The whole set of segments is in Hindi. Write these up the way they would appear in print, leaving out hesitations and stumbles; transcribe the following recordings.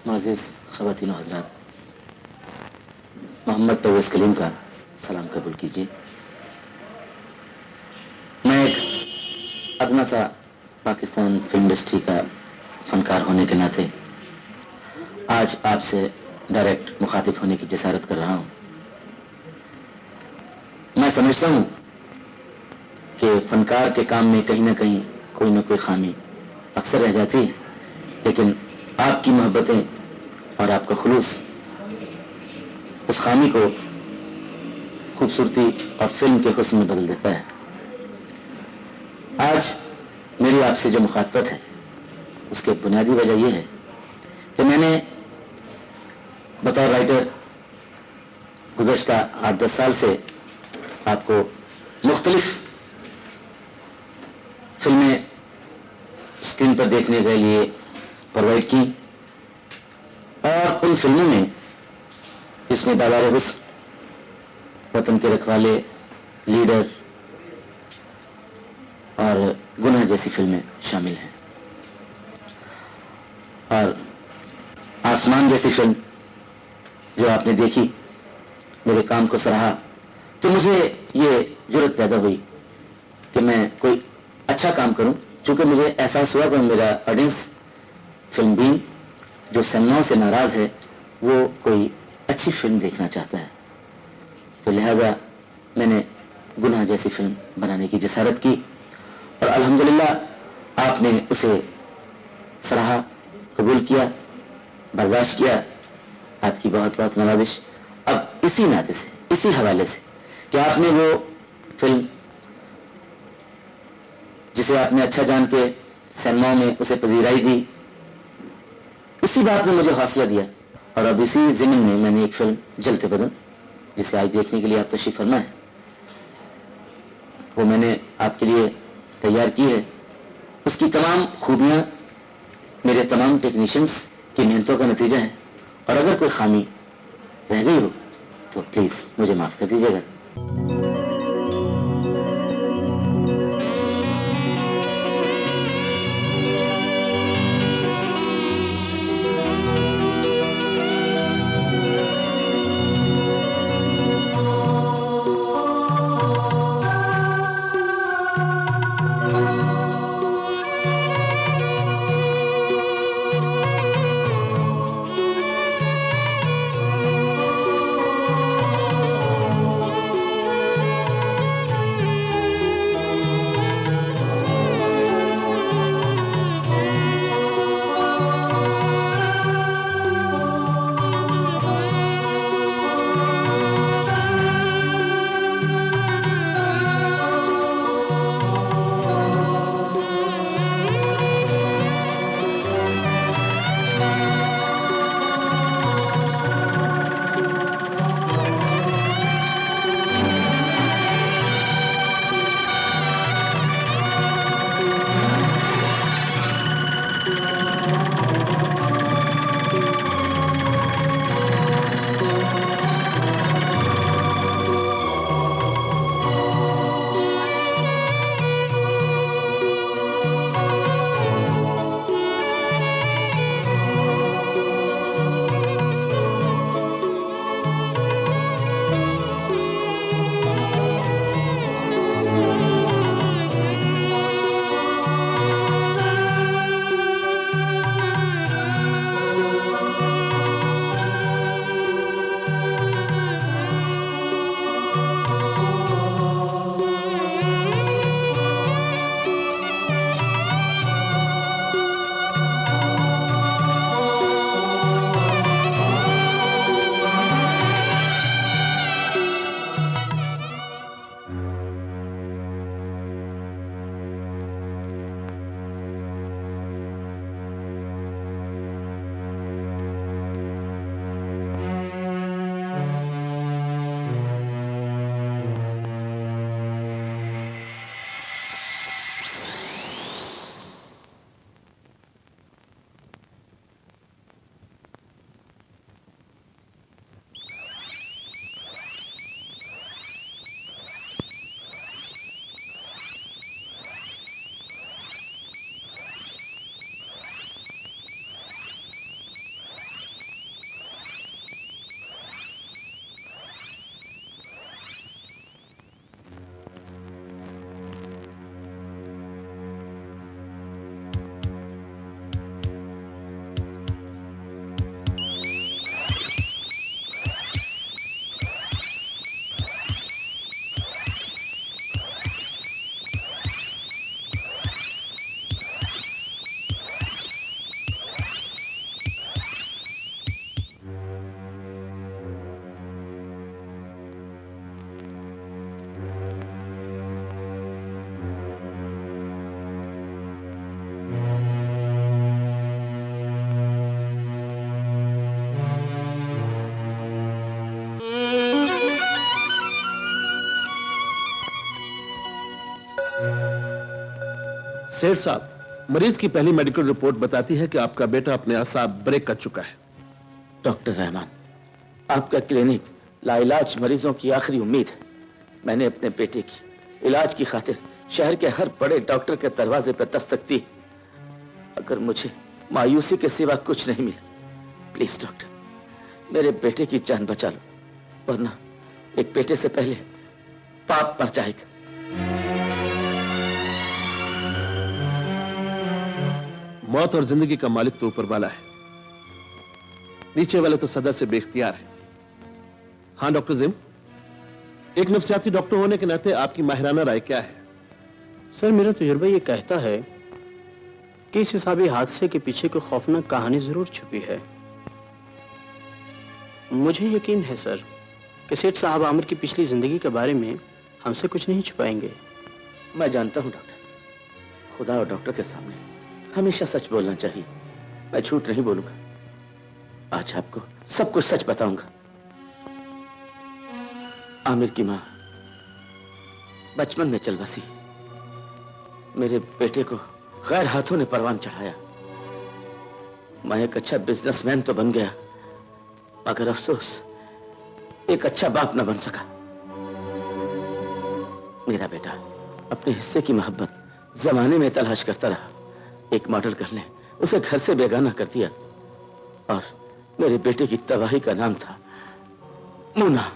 मुअज़्ज़िज़ ख़वातीन व हज़रात, मोहम्मद परवेज़ कलीम का सलाम कबूल कीजिए। मैं एक अदना सा पाकिस्तान फिल्म इंडस्ट्री का फ़नकार होने के नाते आज आपसे डायरेक्ट मुखातिब होने की जसारत कर रहा हूँ। मैं समझता हूँ कि फ़नकार के काम में कहीं ना कहीं कोई ना कोई खामी अक्सर रह जाती है, लेकिन आपकी मोहब्बतें और आपका खुलूस उस खामी को खूबसूरती और फिल्म के हुस्न में बदल देता है। आज मेरी आपसे जो मुखातबत है उसकी बुनियादी वजह यह है कि मैंने बतौर राइटर गुज़श्ता 8-10 साल से आपको मुख्तलिफ फिल्में स्क्रीन पर देखने के लिए प्रोवाइड की और उन फिल्मों में जिसमें बाज़ार हुस्न, वतन के रखवाले, लीडर और गुनाह जैसी फिल्में शामिल हैं। और आसमान जैसी फिल्म जो आपने देखी, मेरे काम को सराहा, तो मुझे ये जुर्रत पैदा हुई कि मैं कोई अच्छा काम करूं, क्योंकि मुझे एहसास हुआ कि मेरा ऑडियंस फिल्म बीन जो सिनेमाओं से नाराज़ है वो कोई अच्छी फिल्म देखना चाहता है। तो लिहाजा मैंने गुनाह जैसी फिल्म बनाने की जसारत की और अल्हम्दुलिल्लाह आपने उसे सराहा, कबूल किया, बर्दाश्त किया। आपकी बहुत बहुत नवाजिश। अब इसी नाते से, इसी हवाले से कि आपने वो फिल्म जिसे आपने अच्छा जान के सिनेमा में उसे पजीराई दी, उसी बात ने मुझे हौसला दिया और अब इसी ज़िम्न में मैंने एक फिल्म जलते बदन, जिसे आज देखने के लिए आप तशरीफ फरमा है, वो मैंने आपके लिए तैयार की है। उसकी तमाम खूबियाँ मेरे तमाम टेक्नीशियंस की मेहनतों का नतीजा है और अगर कोई खामी रह गई हो तो प्लीज़ मुझे माफ़ कर दीजिएगा। सेठ साहब, मरीज की पहली मेडिकल रिपोर्ट बताती है कि आपका बेटा अपने असाब ब्रेक कर चुका है। डॉक्टर रहमान, आपका क्लिनिक लाइलाज मरीजों की आखिरी उम्मीद है। मैंने अपने बेटे की इलाज की खातिर शहर के हर बड़े डॉक्टर के दरवाजे पर दस्तक दी। अगर मुझे मायूसी के सिवा कुछ नहीं मिला, प्लीज डॉक्टर, मेरे बेटे की जान बचा लो, वरना एक बेटे से पहले पाप मर जाएगा। मौत और जिंदगी का मालिक तो ऊपर वाला है, नीचे वाले तो सदा से बेख्तियार है। हाँ डॉक्टर जिम, एक नफ्सियाती डॉक्टर होने के नाते आपकी माहिराना राय क्या है? सर, मेरा तजुर्बा ये कहता है कि इस हिसाबी हादसे के पीछे कोई खौफनाक कहानी जरूर छुपी है। मुझे यकीन है सर कि सेठ साहब आमिर की पिछली जिंदगी के बारे में हमसे कुछ नहीं छुपाएंगे। मैं जानता हूं डॉक्टर, खुदा और डॉक्टर के सामने हमेशा सच बोलना चाहिए। मैं झूठ नहीं बोलूंगा। आज आपको सब कुछ सच बताऊंगा। आमिर की मां बचपन में चल बसी। मेरे बेटे को गैर हाथों ने परवान चढ़ाया। मैं एक अच्छा बिजनेसमैन तो बन गया, मगर अफसोस एक अच्छा बाप न बन सका। मेरा बेटा अपने हिस्से की मोहब्बत जमाने में तलाश करता रहा। एक मॉडल कर ले उसे घर से बेगाना कर दिया, और मेरे बेटे की तबाही का नाम था मुन्ना।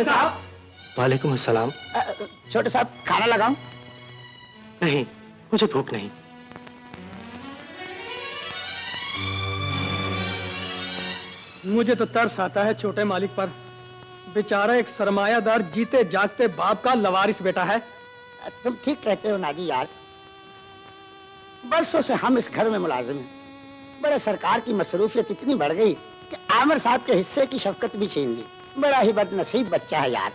छोटे साहब। वालेकुम अस्सलाम। छोटे साहब खाना लगाऊं? नहीं, मुझे भूख नहीं। मुझे तो तरस आता है छोटे मालिक पर। बेचारा एक सरमायादार जीते जागते बाप का लवारिस बेटा है। तुम ठीक कहते हो नाजी यार। बरसों से हम इस घर में मुलाजिम हैं। बड़े सरकार की मसरूफियत इतनी बढ़ गई कि आमिर साहब के हिस्से की शफकत भी छीन ली। बड़ा ही बदनसीब बच्चा है यार।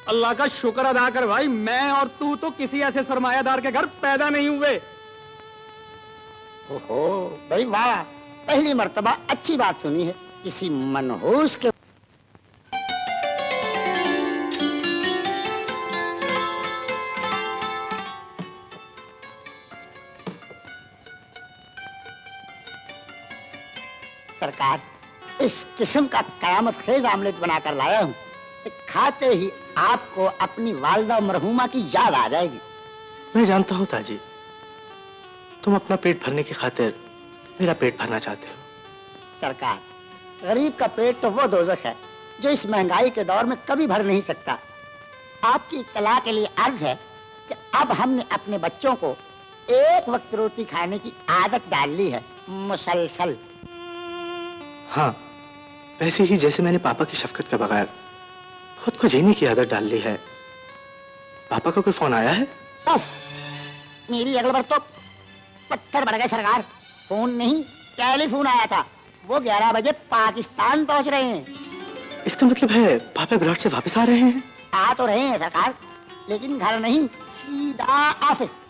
अल्लाह का शुक्र अदा कर भाई, मैं और तू तो किसी ऐसे सरमायादार के घर पैदा नहीं हुए। ओहो भाई वाह, पहली मर्तबा अच्छी बात सुनी है किसी मनहूस के। सरकार, इस किस्म का कयामत खेज आमलेट बनाकर लाया हूँ। खाते ही आपको अपनी वालिदा मरहूमा की याद आ जाएगी। मैं जानता हूँ ताजी, तुम अपना पेट भरने की खातिर मेरा पेट भरना चाहते हो। सरकार, गरीब का पेट तो वो दोज़ख है जो इस महंगाई के दौर में कभी भर नहीं सकता। आपकी इत्तला के लिए अर्ज है कि अब हमने अपने बच्चों को एक वक्त रोटी खाने की आदत डाल ली है, मुसलसल। हाँ, वैसे ही जैसे मैंने पापा की शफकत के बगैर खुद को जीने की आदत डाल ली है। पापा का कोई फोन आया है? उफ, मेरी अगल बार तो पत्थर बढ़ गए सरकार। फोन नहीं, टेलीफोन आया था। वो 11 बजे पाकिस्तान पहुंच रहे हैं। इसका मतलब है पापा विराट से वापस आ रहे हैं? आ तो रहे हैं सरकार, लेकिन घर नहीं, सीधा ऑफिस।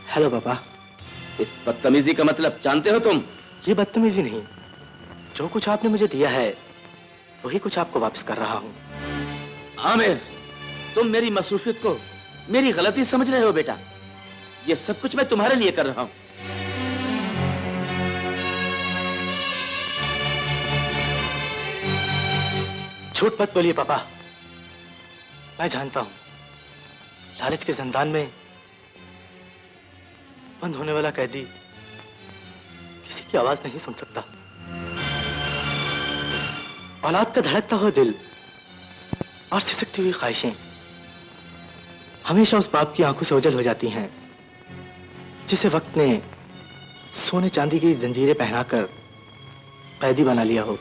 हेलो पापा। इस बदतमीजी का मतलब जानते हो तुम? ये बदतमीजी नहीं, जो कुछ आपने मुझे दिया है वही कुछ आपको वापस कर रहा हूँ। आमिर, तुम मेरी मसरूफियत को मेरी गलती समझ रहे हो बेटा। ये सब कुछ मैं तुम्हारे लिए कर रहा हूं। झूठ मत बोलिए पापा। मैं जानता हूं लालच के जंदान में बंद होने वाला कैदी किसी की आवाज नहीं सुन सकता। औलाद का धड़कता हुआ दिल और सिसकती हुई ख्वाहिशें हमेशा उस बाप की आंखों से ओझल हो जाती हैं जिसे वक्त ने सोने चांदी की जंजीरें पहनाकर कैदी बना लिया हो।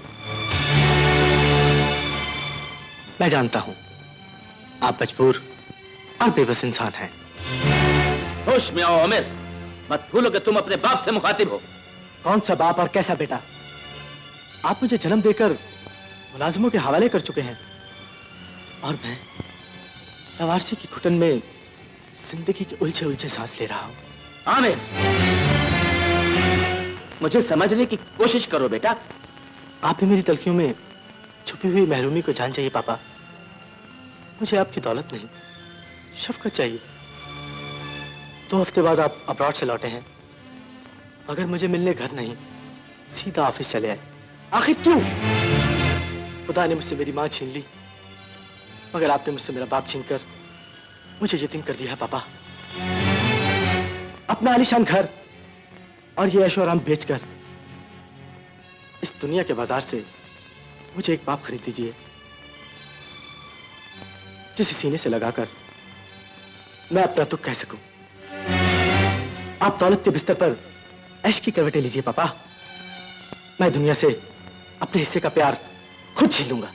मैं जानता हूं आप मजबूर और बेबस इंसान हैं। होश में आओ आमिर, मत भूलो कि तुम अपने बाप से मुखातिब हो। कौन सा बाप और कैसा बेटा? आप मुझे जन्म देकर मुलाजिमों के हवाले कर चुके हैं और मैं लवारसी की घुटन में जिंदगी के उलझे उलझे सांस ले रहा हूं। आमिर, मुझे समझने की कोशिश करो बेटा। आप भी मेरी तलखियों में छुपी हुई महरूमी को जान चाहिए पापा। मुझे आपकी दौलत नहीं, शफकत चाहिए। 2 हफ्ते बाद आप अब्रॉड से लौटे हैं, मगर मुझे मिलने घर नहीं, सीधा ऑफिस चले आए। आखिर क्यों? खुदा ने मुझसे मेरी मां छीन ली, मगर आपने मुझसे मेरा बाप छीनकर मुझे यतीम कर दिया है पापा। अपना आलीशान घर और ये ऐशो आराम बेचकर इस दुनिया के बाजार से मुझे एक बाप खरीद दीजिए जिसे सीने से लगाकर मैं अपना दुख कह सकूं। आप दौलत के बिस्तर पर ऐश की करवटें लीजिए पापा। मैं दुनिया से अपने हिस्से का प्यार खुद छीन लूंगा।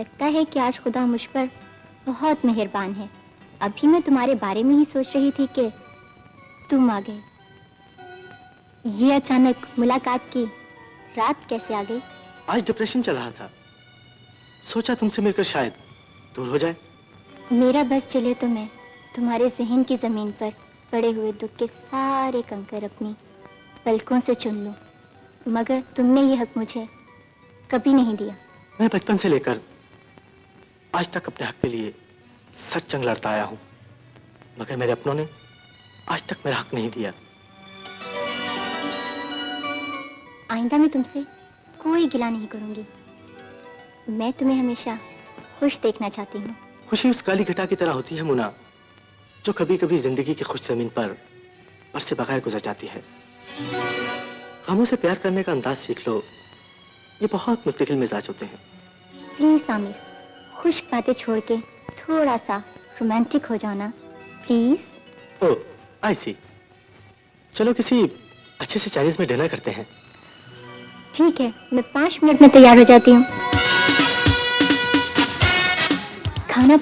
लगता है कि आज खुदा मुझ पर बहुत मेहरबान है। अभी मैं तुम्हारे बारे में ही सोच रही थी कि तुम आ गए। ये अचानक मुलाकात की रात कैसे आ गई? आज डिप्रेशन चल रहा था, सोचा तुमसे मिलकर शायद दूर हो जाए। मेरा बस चले तो मैं तुम्हारे जहन की जमीन पर पड़े हुए दुख के सारे कंकर अपनी पलकों से चुन लूं, मगर तुमने ये हक मुझे कभी नहीं दिया। मैं बचपन से लेकर आज तक अपने हक के लिए सच जंग लड़ता आया हूं, मगर मेरे अपनों ने आज तक मेरा हक नहीं दिया। आइंदा मैं तुमसे कोई गिला नहीं करूंगी। मैं तुम्हें हमेशा खुश देखना चाहती हूँ। खुशी उस काली घटा की तरह होती है मुना, जो कभी कभी जिंदगी की खुश जमीन पर बरसे बगैर गुजर जाती है। गमों से प्यार करने का अंदाज सीख लो, ये बहुत मुस्तकिल मिजाज होते हैं। प्लीज आमिर, खुश्क बातें छोड़ के थोड़ा सा रोमांटिक हो जाना प्लीज। ओह, आई सी। चलो किसी अच्छे से चाइनीज में डिनर करते हैं। ठीक है, मैं 5 मिनट में तैयार हो जाती हूँ। खाना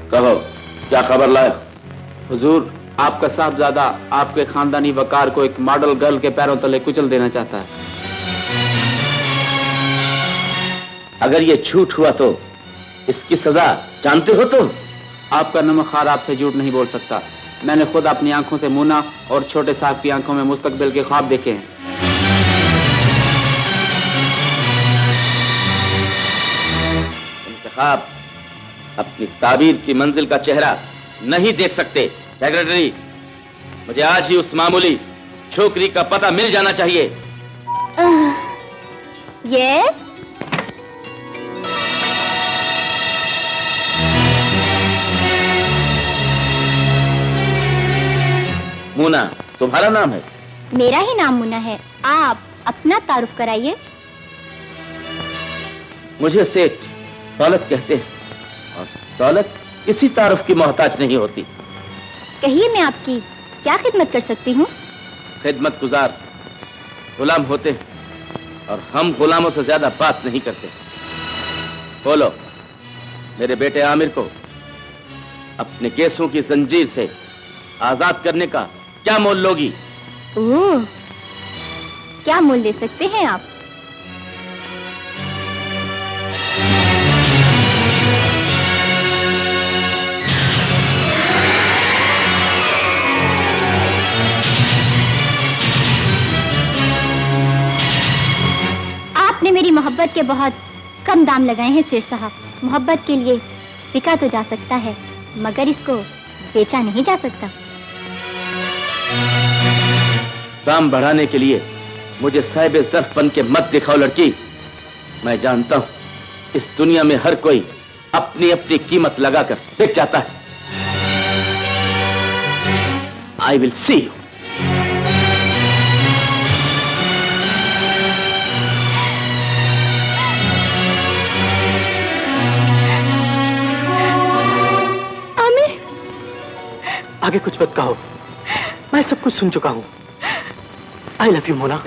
कहो, क्या खबर लाए? हुजूर, आपका साहबजादा आपके खानदानी वकार को एक मॉडल गर्ल के पैरों तले कुचल देना चाहता है। अगर ये झूठ हुआ तो इसकी सजा जानते हो तुम? आपका नमकखार आपसे झूठ नहीं बोल सकता। मैंने खुद अपनी आंखों से मुन्ना और छोटे साहब की आंखों में मुस्तकबिल के ख्वाब देखे हैं। इंतखाब अपनी ताबीर की मंजिल का चेहरा नहीं देख सकते। सेक्रेटरी, मुझे आज ही उस मामूली छोकरी का पता मिल जाना चाहिए। यस। मुना तुम्हारा नाम है? मेरा ही नाम मुन्ना है। आप अपना तारुफ कराइए। मुझे सेठ दौलत कहते हैं और दौलत किसी तारुफ की मोहताज नहीं होती। कहिए, मैं आपकी क्या खिदमत कर सकती हूँ? खिदमत गुजार गुलाम होते हैं और हम गुलामों से ज्यादा बात नहीं करते। बोलो, मेरे बेटे आमिर को अपने केसों की जंजीर से आजाद करने का क्या मोल लोगी? ओह, क्या मोल दे सकते हैं आप? आपने मेरी मोहब्बत के बहुत कम दाम लगाए हैं सेठ साहब। मोहब्बत के लिए बिका तो जा सकता है, मगर इसको बेचा नहीं जा सकता। दाम बढ़ाने के लिए मुझे साहिब ज़र्फ बन के मत दिखाओ लड़की। मैं जानता हूं इस दुनिया में हर कोई अपनी अपनी कीमत लगाकर बिक जाता है। I will see you. Aamir, आगे कुछ मत कहो, मैं सब कुछ सुन चुका हूं। I love you Mona.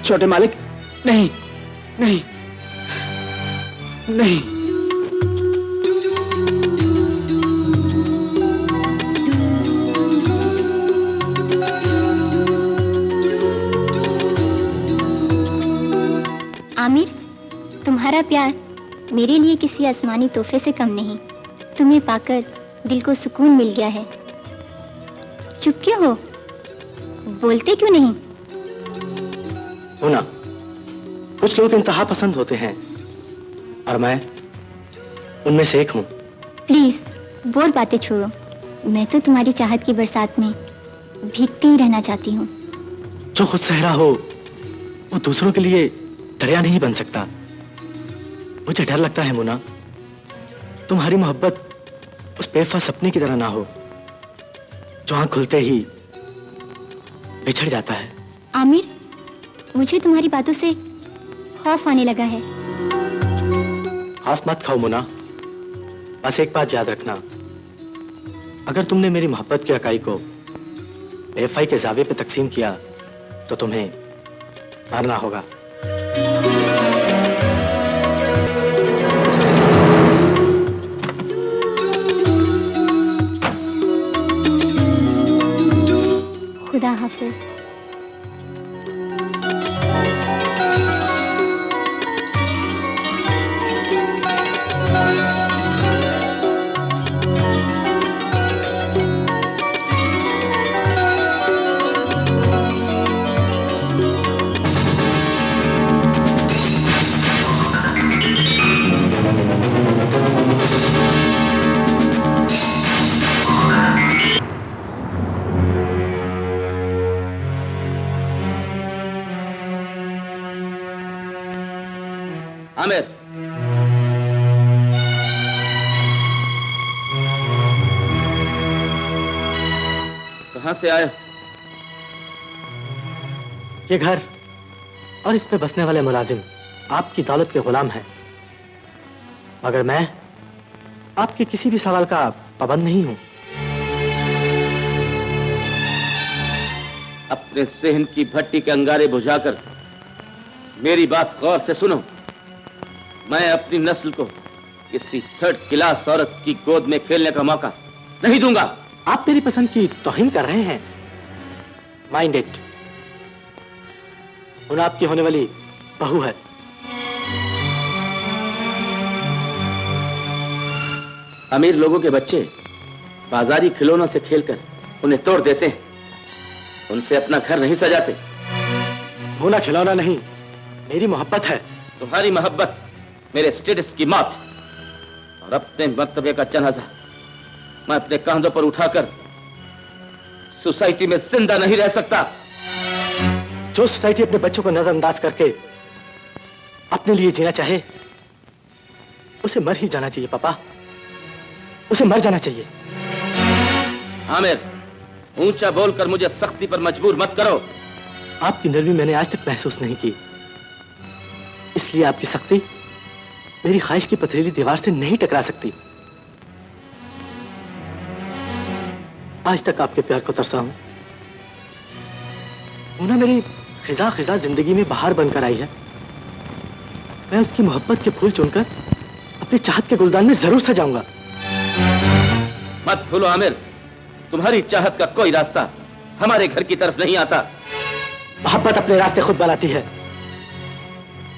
छोटे मालिक, नहीं नहीं नहीं। आमिर, तुम्हारा प्यार मेरे लिए किसी आसमानी तोहफे से कम नहीं। तुम्हें पाकर दिल को सुकून मिल गया है। चुप क्यों हो? बोलते क्यों नहीं? मुन्ना, कुछ लोग इंतहा पसंद होते हैं और मैं उनमें से एक हूँ। प्लीज बोर बातें छोड़ो। मैं तो तुम्हारी चाहत की बरसात में भीगती ही रहना चाहती हूँ। जो खुद सहरा हो वो दूसरों के लिए दरिया नहीं बन सकता। मुझे डर लगता है मुन्ना, तुम्हारी मोहब्बत उस बेवफा सपने की तरह ना हो जो आंख खुलते ही बिछड़ जाता है। आमिर, मुझे तुम्हारी बातों से खौफ आने लगा है। खौफ मत खाओ मुन्ना, बस एक बात याद रखना, अगर तुमने मेरी मोहब्बत की इकाई को बेवफाई के जावे पे तकसीम किया तो तुम्हें मरना होगा। खुदा हाफिज। आमिर, कहां से आए? ये घर और इस पे बसने वाले मुलाजिम आपकी दौलत के गुलाम हैं, मगर मैं आपके किसी भी सवाल का पाबंद नहीं हूं। अपने सेहन की भट्टी के अंगारे बुझाकर मेरी बात गौर से सुनो। मैं अपनी नस्ल को किसी थर्ड क्लास औरत की गोद में खेलने का मौका नहीं दूंगा। आप मेरी पसंद की तौहीन कर रहे हैं। माइंड इट, उन आपकी होने वाली बहू है। अमीर लोगों के बच्चे बाजारी खिलौनों से खेलकर उन्हें तोड़ देते हैं, उनसे अपना घर नहीं सजाते। होना खिलौना नहीं, मेरी मोहब्बत है। तुम्हारी मोहब्बत मेरे स्टेटस की मौत और अपने मर्तबे का जनाजा मैं अपने कंधों पर उठाकर सोसाइटी में जिंदा नहीं रह सकता। जो सोसाइटी अपने बच्चों को नजरअंदाज करके अपने लिए जीना चाहे उसे मर ही जाना चाहिए पापा, उसे मर जाना चाहिए। आमिर, ऊंचा बोलकर मुझे सख्ती पर मजबूर मत करो। आपकी नरमी मैंने आज तक महसूस नहीं की, इसलिए आपकी सख्ती मेरी ख्वाहिश की पथरीली दीवार से नहीं टकरा सकती। आज तक आपके प्यार को तरसा हूं। मुन्ना मेरी खिजा खिजा जिंदगी में बहार बनकर आई है। मैं उसकी मोहब्बत के फूल चुनकर अपनी चाहत के गुलदान में जरूर सजाऊंगा। मत भूलो आमिर, तुम्हारी चाहत का कोई रास्ता हमारे घर की तरफ नहीं आता। मोहब्बत अपने रास्ते खुद बनाती है।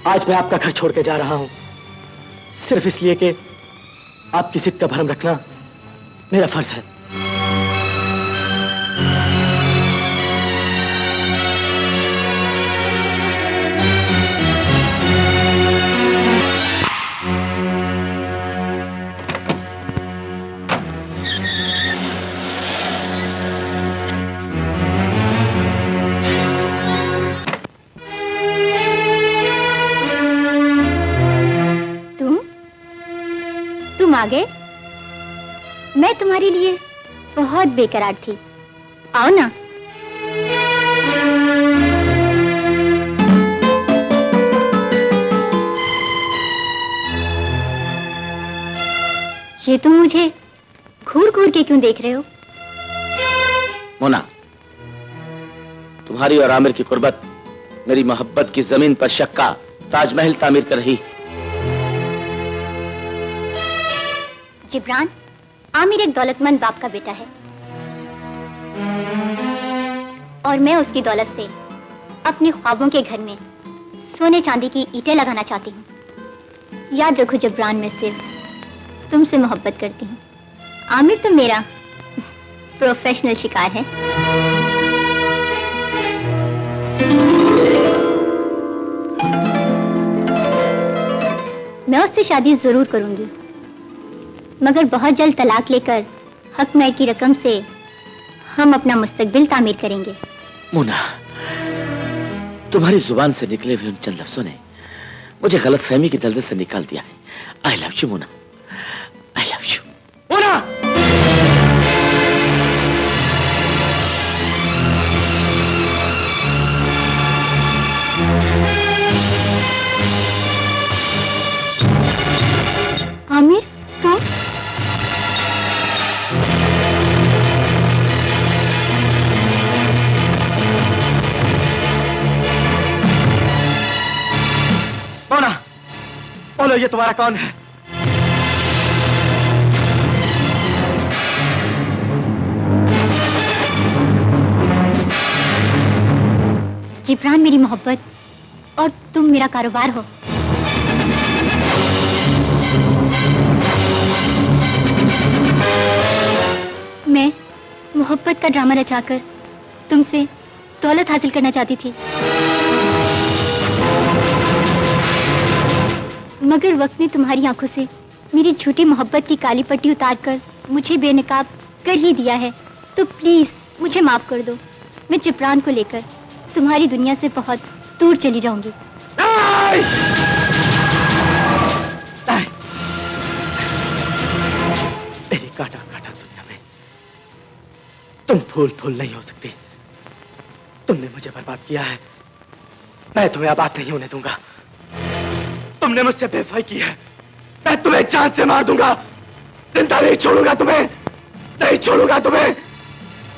आज मैं आपका घर छोड़ के जा रहा हूं, सिर्फ इसलिए कि आपकी जिद का भरम रखना मेरा फर्ज है। तुम आ गए? मैं तुम्हारे लिए बहुत बेकरार थी। आओ ना। ये तुम मुझे घूर घूर के क्यों देख रहे हो? मोना, तुम्हारी और आमिर की कुर्बत मेरी मोहब्बत की जमीन पर शक्का ताजमहल तामीर कर रही। जिब्रान, आमिर एक दौलतमंद बाप का बेटा है और मैं उसकी दौलत से अपने ख्वाबों के घर में सोने चांदी की ईंटें लगाना चाहती हूँ। याद रखो जिब्रान, मैं सिर्फ तुमसे मोहब्बत करती हूँ। आमिर तो मेरा प्रोफेशनल शिकार है। मैं उससे शादी जरूर करूंगी, मगर बहुत जल्द तलाक लेकर हक महर की रकम से हम अपना मुस्तकबिल तामीर करेंगे। मुना, तुम्हारी जुबान से निकले हुए उन चंद लफ्जों ने मुझे गलतफहमी की दलदल से निकाल दिया है। I love you Muna, I love you मुना। आमिर, तुम? मोना, बोलो ये तुम्हारा कौन है? जिब्रान मेरी मोहब्बत और तुम मेरा कारोबार हो। मैं मोहब्बत का ड्रामा रचाकर तुमसे दौलत हासिल करना चाहती थी, मगर वक्त ने तुम्हारी आंखों से मेरी झूठी मोहब्बत की काली पट्टी उतारकर मुझे बेनकाब कर ही दिया है। तो प्लीज मुझे माफ कर दो। मैं जिब्रान को लेकर तुम्हारी दुनिया से बहुत दूर चली जाऊंगी। मेरी काटा काटा दुनिया में तुम फूल फूल नहीं हो सकती। तुमने मुझे बर्बाद किया है, मैं तुम्हें आबाद नहीं होने दूंगा। तुमने मुझसे बेवफाई की है, मैं तुम्हें जान से मार दूंगा। जिंदा नहीं छोड़ूंगा तुम्हें, नहीं छोड़ूंगा तुम्हें,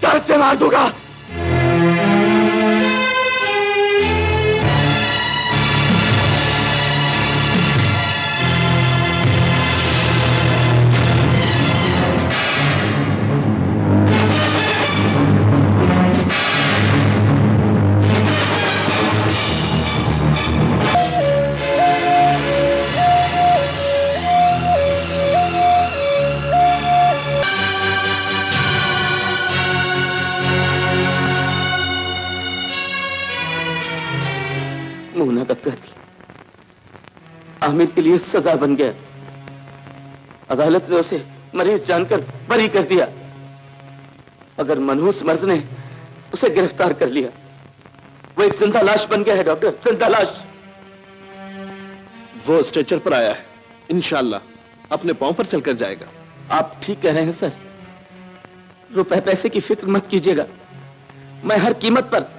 जान से मार दूंगा। मुना का कत्ल आमिर के लिए सजा बन गया। अदालत ने उसे मरीज जानकर बरी कर दिया, मगर मनहूस मर्ज ने उसे गिरफ्तार कर लिया। वो एक जिंदा लाश बन गया है डॉक्टर, जिंदा लाश। वो स्ट्रेचर पर आया है, इंशाल्लाह अपने पांव पर चलकर जाएगा। आप ठीक कह रहे हैं सर। रुपए पैसे की फिक्र मत कीजिएगा, मैं हर कीमत पर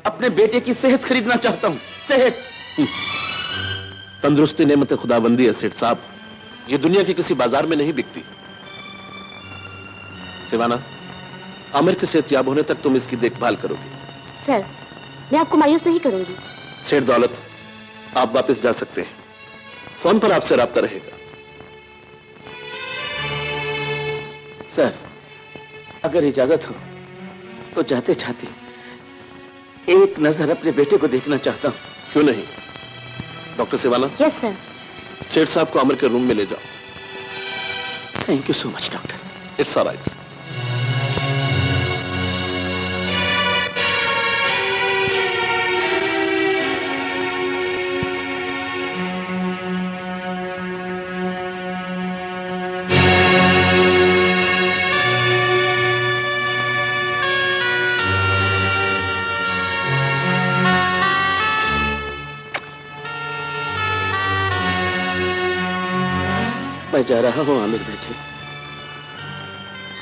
अपने बेटे की सेहत खरीदना चाहता हूं। सेहत। तंदुरुस्ती नेमत खुदाबंदी है सेठ साहब, ये दुनिया के किसी बाजार में नहीं बिकती। सिवाना, आमिर के सेहतयाब होने तक तुम इसकी देखभाल करोगी। सर, मैं आपको मायूस नहीं करूंगी। सेठ दौलत, आप वापस जा सकते हैं, फोन पर आपसे राब्ता रहेगा। सर, अगर इजाजत हो तो जाते जाते एक नजर अपने बेटे को देखना चाहता हूं। क्यों नहीं? Doctor Siwana, yes sir. सेठ साहब को आमिर के रूम में ले जाओ। Thank you so much doctor. It's alright. मैं जा रहा हूं आमिर बेटे,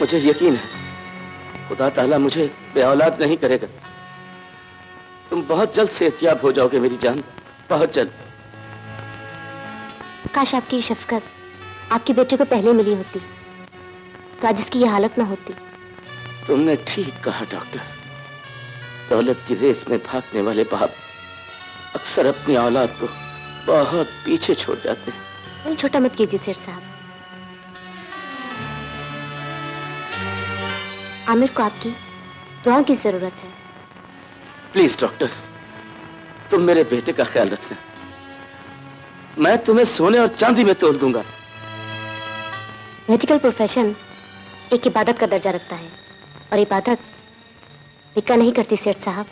मुझे यकीन है खुदा ताला मुझे बेऔलाद नहीं करेगा। तुम बहुत जल्द सेहतयाब हो जाओगे मेरी जान, बहुत जल्द। काश आपकी शफकत आपके बेटे को पहले मिली होती तो आज इसकी ये हालत ना होती। तुमने ठीक कहा डॉक्टर, दौलत की रेस में भागने वाले बाप अक्सर अपनी औलाद को बहुत पीछे छोड़ जाते हैं। दिल छोटा मत कीजिए सेठ साहब। आमिर को आपकी दुआओं की जरूरत है। प्लीज डॉक्टर, तुम मेरे बेटे का ख्याल रखना। मैं तुम्हें सोने और चांदी में तोड़ दूंगा। मेडिकल प्रोफेशन एक इबादत का दर्जा रखता है और इबादत बिका नहीं करती सेठ साहब।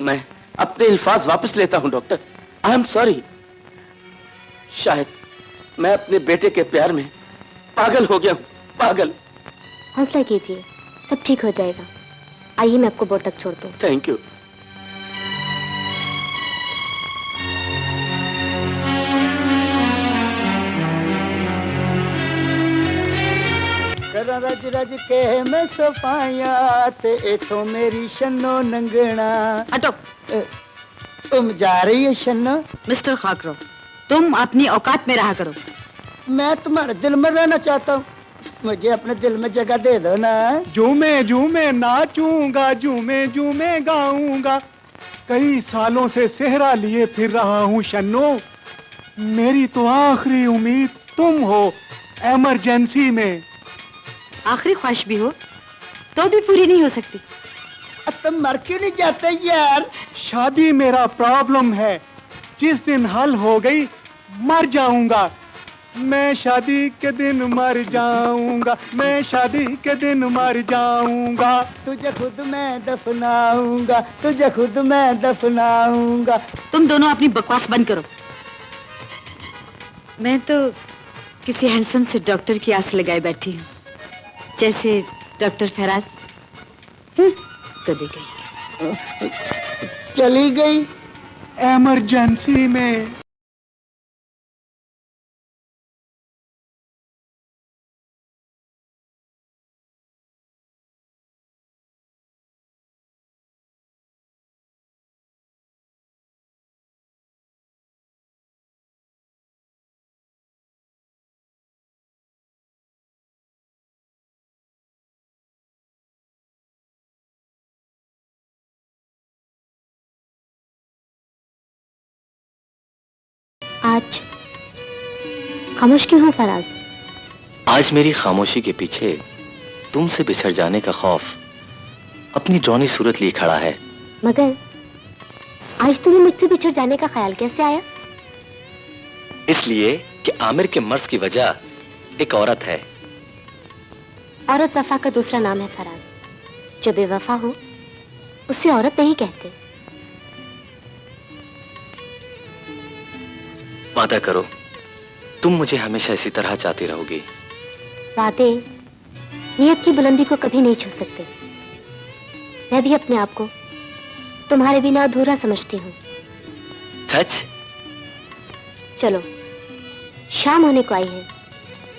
मैं अपने अल्फाज वापस लेता हूं डॉक्टर। I am sorry. शायद मैं अपने बेटे के प्यार में पागल हो गया हूं, पागल। हौसला कीजिए, सब ठीक हो जाएगा। आइए मैं आपको बोर्ड तक छोड़ दूं। Thank you. रज रज के मैं सफाया ते इथों मेरी शनो नंगना। हटो। तुम जा रही है शनो? मिस्टर खाकरो, तुम अपनी औकात में रहा करो। मैं तुम्हारे दिल में रहना चाहता हूँ, मुझे अपने दिल में जगह दे दो ना। झूमे झूमे नाचूंगा, झूमे झूमे गाऊंगा, कई सालों से सेहरा लिए फिर रहा हूँ शन्नो। मेरी तो आखिरी उम्मीद तुम हो इमरजेंसी में। आखिरी ख्वाहिश भी हो तो भी पूरी नहीं हो सकती। अब तुम मर क्यों नहीं जाते यार? शादी मेरा प्रॉब्लम है, जिस दिन हल हो गई मर जाऊंगा। मैं शादी के दिन मर जाऊंगा, मैं शादी के दिन मर जाऊंगा। तुझे खुद मैं दफनाऊंगा, तुझे खुद मैं दफनाऊंगा। तुम दोनों अपनी बकवास बंद करो। मैं तो किसी हैंडसम से डॉक्टर की आस लगाए बैठी हूँ, जैसे डॉक्टर फराज। कभी गई चली गई इमरजेंसी में। आज खामोश क्यों हो फराज? आज मेरी खामोशी के पीछे तुमसे बिछड़ जाने का खौफ अपनी जौनी सूरत लिए खड़ा है। मगर आज तुम्हें मुझसे बिछड़ जाने का ख्याल कैसे आया? इसलिए कि आमिर के मर्ज की वजह एक औरत है। औरत वफा का दूसरा नाम है फराज। जो बेवफा हो उसे औरत नहीं कहते। वादा करो तुम मुझे हमेशा इसी तरह चाहती रहोगी। वादे नियत की बुलंदी को कभी नहीं छू सकते। मैं भी अपने आप को तुम्हारे बिना अधूरा समझती हूँ। सच? चलो, शाम होने को आई है,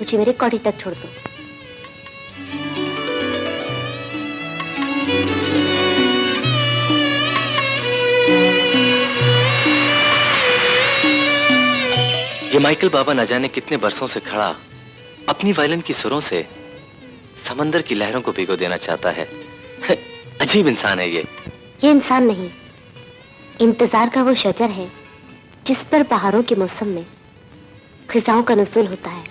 मुझे मेरे कॉटेज तक छोड़ दो। ये माइकल बाबा न जाने कितने बरसों से खड़ा अपनी वायलिन की सुरों से समंदर की लहरों को भिगो देना चाहता है। अजीब इंसान है ये इंसान नहीं, इंतजार का वो शजर है जिस पर बहारों के मौसम में खिजाओं का नुज़ुल होता है।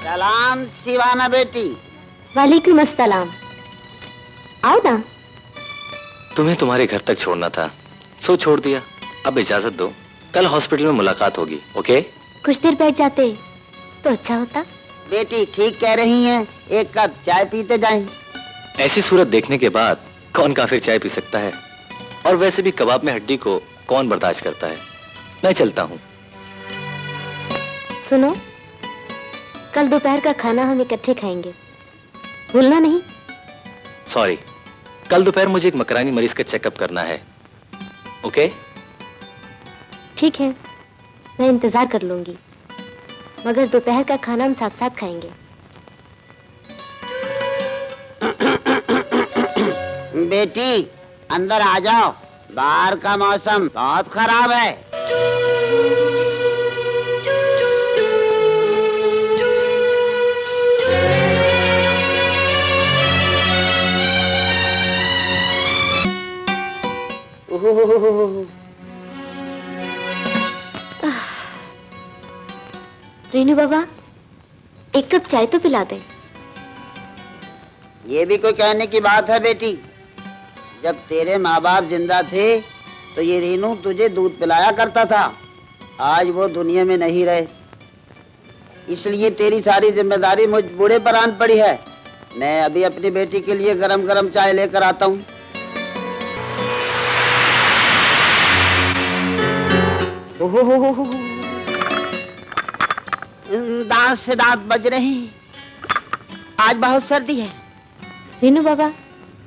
सलाम शिवाना बेटी। वालेकुम अस्सलाम। आओ ना। तुम्हें तुम्हारे घर तक छोड़ना था, सो छोड़ दिया। अब इजाजत दो, कल हॉस्पिटल में मुलाकात होगी। ओके? कुछ देर बैठ जाते तो अच्छा होता। बेटी ठीक कह रही हैं, एक कप चाय पीते जाएं। ऐसी सूरत देखने के बाद कौन काफिर चाय पी सकता है? और वैसे भी कबाब में हड्डी को कौन बर्दाश्त करता है? मैं चलता हूँ। सुनो, कल दोपहर का खाना हम इकट्ठे खाएंगे, भूलना नहीं। सॉरी, कल दोपहर मुझे एक मकरानी मरीज का चेकअप करना है। ओके? ठीक है, मैं इंतजार कर लूंगी, मगर दोपहर का खाना हम साथ साथ खाएंगे। बेटी अंदर आ जाओ, बाहर का मौसम बहुत खराब है। रीनू बाबा, एक कप चाय तो पिला दे। ये भी कोई कहने की बात है बेटी? जब तेरे माँ बाप जिंदा थे तो ये रीनू तुझे दूध पिलाया करता था। आज वो दुनिया में नहीं रहे, इसलिए तेरी सारी जिम्मेदारी मुझ बूढ़े पर आन पड़ी है। मैं अभी अपनी बेटी के लिए गरम गरम चाय लेकर आता हूँ। दांत से दांत बज रहे हैं, आज बहुत सर्दी है। रीनू बाबा,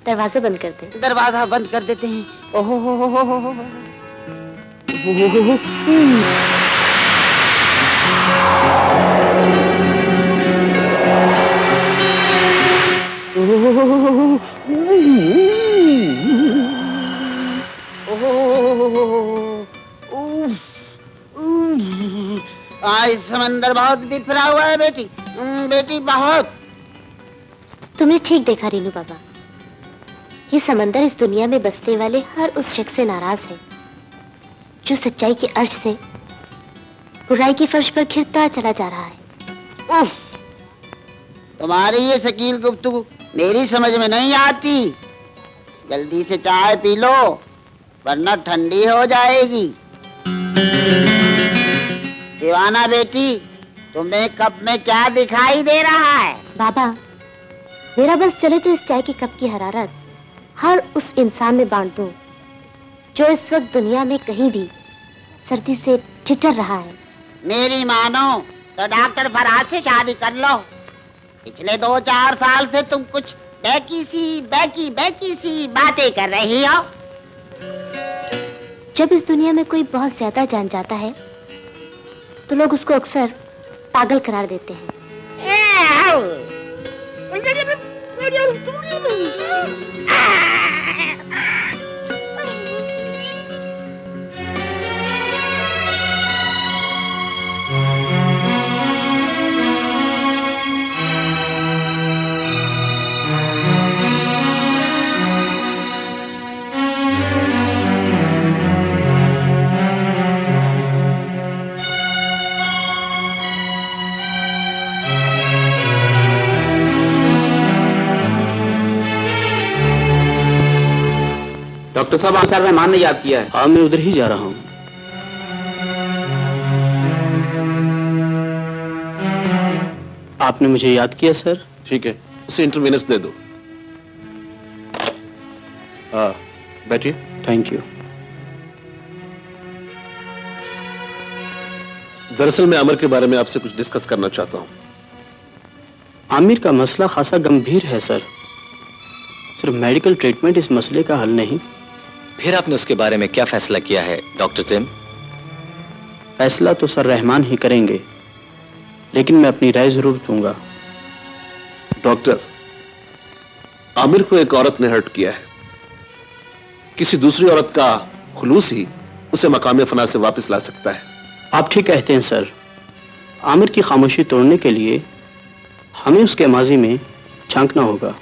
दरवाजा बंद कर दे। दरवाजा बंद कर देते हैं। ओहो हो। आज समंदर बहुत बिफरा हुआ है बेटी, बेटी बहुत। तुमने ठीक देखा रीनू बाबा, ये समंदर इस दुनिया में बसने वाले हर उस शख्स से नाराज है जो सच्चाई के अर्श से बुराई के फर्श पर घिरता चला जा रहा है। उफ, तुम्हारी ये शकील गुफ्तगू मेरी समझ में नहीं आती। जल्दी से चाय पी लो वरना ठंडी हो जाएगी। दीवाना बेटी, तुम्हें कप में क्या दिखाई दे रहा है? बाबा, मेरा बस चले तो इस चाय के कप की हरारत हर उस इंसान में बांट दूं जो इस वक्त दुनिया में कहीं भी सर्दी से ठिठुर रहा है। मेरी मानो तो डॉक्टर फराज से शादी कर लो। पिछले 2-4 साल से तुम कुछ बैकी सी बातें कर रही हो। जब इस दुनिया में कोई बहुत ज्यादा जान जाता है तो लोग उसको अक्सर पागल करार देते हैं। डॉक्टर साहब, आसार रहमान ने याद किया है। हाँ, मैं उधर ही जा रहा हूँ। आपने मुझे याद किया सर? ठीक है, उसे इंटरवेनेंस दे दो। हाँ, बैठिए। Thank you. दरअसल मैं आमिर के बारे में आपसे कुछ डिस्कस करना चाहता हूँ। आमिर का मसला खासा गंभीर है सर। सिर्फ मेडिकल ट्रीटमेंट इस मसले का हल नहीं। फिर आपने उसके बारे में क्या फैसला किया है डॉक्टर जिम? फैसला तो सर रहमान ही करेंगे, लेकिन मैं अपनी राय जरूर दूंगा। डॉक्टर, आमिर को एक औरत ने हर्ट किया है। किसी दूसरी औरत का खुलूस ही उसे मकाम फना से वापस ला सकता है। आप ठीक कहते हैं सर। आमिर की खामोशी तोड़ने के लिए हमें उसके माजी में झांकना होगा।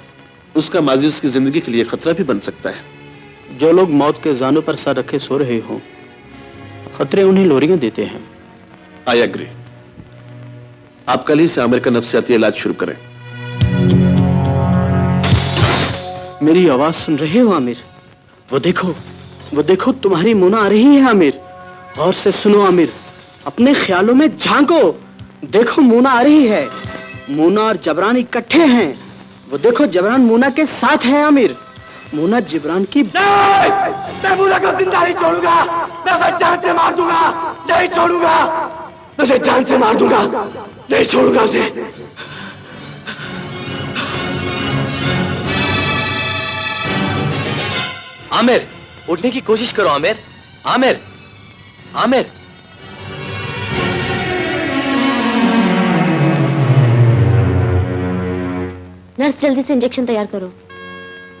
उसका माजी उसकी जिंदगी के लिए खतरा भी बन सकता है। जो लोग मौत के जानों पर सर रखे सो रहे हों, खतरे उन्हें लोरियां देते हैं। I agree. आप कल ही से आमिर का नफ्सियाती इलाज शुरू करें। मेरी आवाज सुन रहे हो आमिर? वो देखो, वो देखो तुम्हारी मोना आ रही है आमिर। गौर से सुनो आमिर, अपने ख्यालों में झांको। देखो मोना आ रही है। मोना और जबरान इकट्ठे हैं। वो देखो जबरान मोना के साथ है आमिर। मोना जबरान की मैं मोना को जिंदा नहीं छोड़ूंगा, मैं उसे जान से मार दूंगा, नहीं छोड़ूंगा, मैं उसे जान से मार दूंगा, नहीं छोड़ूंगा उसे। आमिर, उठने की कोशिश करो आमिर। आमिर, आमिर। नर्स जल्दी से इंजेक्शन तैयार करो।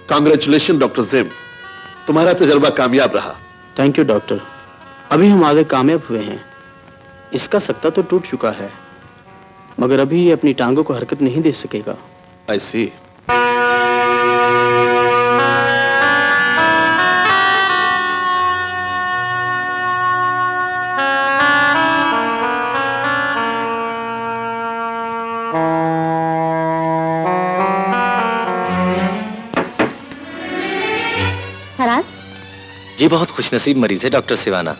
कांग्रेचुलेशन डॉक्टर जिम, तुम्हारा तजर्बा कामयाब रहा। Thank you doctor. अभी हम आगे कामयाब हुए हैं। इसका सकता तो टूट चुका है, मगर अभी ये अपनी टांगों को हरकत नहीं दे सकेगा। आई सी। फराज, जी बहुत खुशनसीब मरीज है डॉक्टर सिवाना।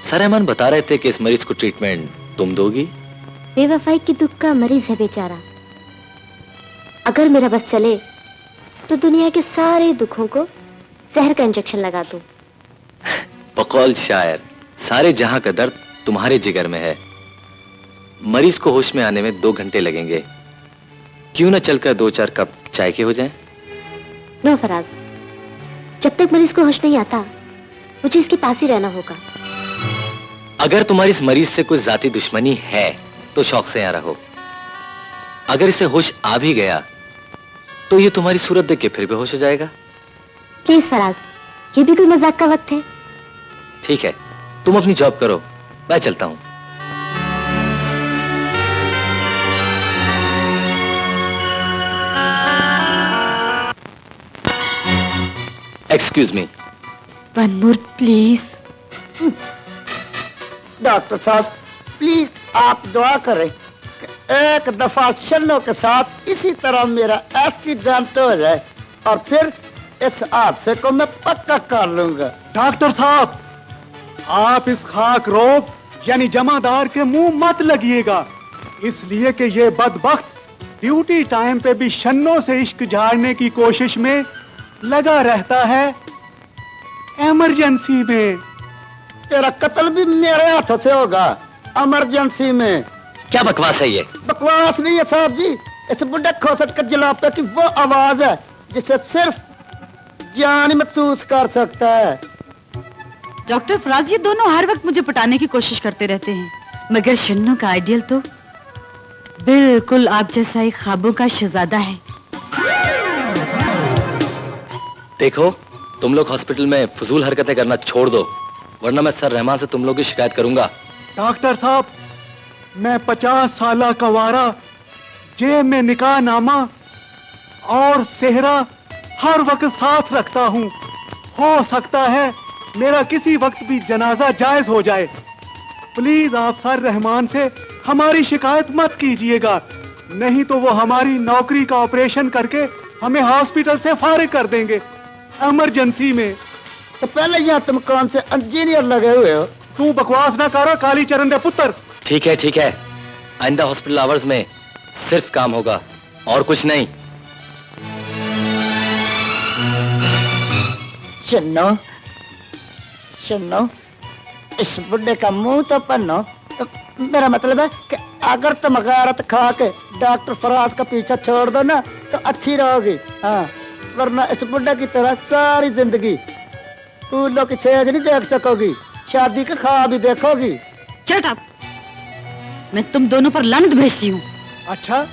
सर रहमान बता रहे थे कि इस मरीज को ट्रीटमेंट तुम दोगी। बेवफाई की दुख का मरीज है बेचारा। अगर मेरा बस चले तो दुनिया के सारे दुखों को जहर का इंजेक्शन लगा दूं। बकौल शायर, सारे जहां का दर्द तुम्हारे जिगर में है। मरीज को होश में आने में 2 घंटे लगेंगे। क्यों न चलकर 2-4 कप चाय के हो जाएं? नो फराज, जब तक मरीज को होश नहीं आता मुझे इसके पास ही रहना होगा। अगर तुम्हारी इस मरीज से कोई जाती दुश्मनी है तो शौक से यहाँ रहो। अगर इसे होश आ भी गया तो ये तुम्हारी सूरत देख के फिर बेहोश हो जाएगा। प्लीज फराज, ये भी कोई मजाक का वक्त है? ठीक है, तुम अपनी जॉब करो, मैं चलता हूं। Excuse me. One more please. Doctor साहब प्लीज आप दुआ करें कि एक दफा शन्नो के साथ इसी तरह मेरा एक्सीडेंट हो जाए और फिर इस हादसे को मैं पक्का कर लूंगा। डॉक्टर साहब, आप इस खाक रोब यानी जमादार के मुंह मत लगिएगा, इसलिए कि ये बदबख्त ड्यूटी टाइम पे भी शन्नो से इश्क झाड़ने की कोशिश में लगा रहता है। इमरजेंसी में तेरा कत्ल भी मेरे हाथों से होगा, इमरजेंसी में। क्या बकवास है ये? बकवास नहीं है साहब जी, इस बुढ़े खोसट के जलापे की वो आवाज है जिसे सिर्फ जान ही महसूस कर सकता है। डॉक्टर फराज, ये दोनों हर वक्त मुझे पटाने की कोशिश करते रहते हैं, मगर शन्नो का आइडियल तो बिल्कुल आप जैसा एक ख्वाबों का शहजादा है। देखो, तुम लोग हॉस्पिटल में फजूल हरकतें करना छोड़ दो, वरना मैं सर रहमान से तुम लोग की शिकायत करूंगा। डॉक्टर साहब, मैं 50 साल का वारा, जेब में निकाह नामा और सेहरा हर वक्त साथ रखता हूँ। हो सकता है मेरा किसी वक्त भी जनाजा जायज हो जाए। प्लीज आप सर रहमान से हमारी शिकायत मत कीजिएगा, नहीं तो वो हमारी नौकरी का ऑपरेशन करके हमें हॉस्पिटल से फारिग कर देंगे इमरजेंसी में। तो पहले यहाँ तुम कौन से इंजीनियर लगे हुए हो? तू बकवास ना करो काली चरण दे पुत्र। ठीक है ठीक है, आइंदा हॉस्पिटल आवर्स में सिर्फ काम होगा और कुछ नहीं। शन्नो, शन्नो, इस बुढ़े का मुंह तो पन्नो। तो मेरा मतलब है कि अगर तुम गैरत खा के डॉक्टर फराज का पीछा छोड़ दो ना तो अच्छी रहोगी। हाँ, वरना इस बुढ़े की तरह सारी जिंदगी फूलों की छेज नहीं देख सकोगी, शादी का ख्वाब भी देखोगी। शट अप, मैं तुम दोनों पर लानत भेजती हूँ। अच्छा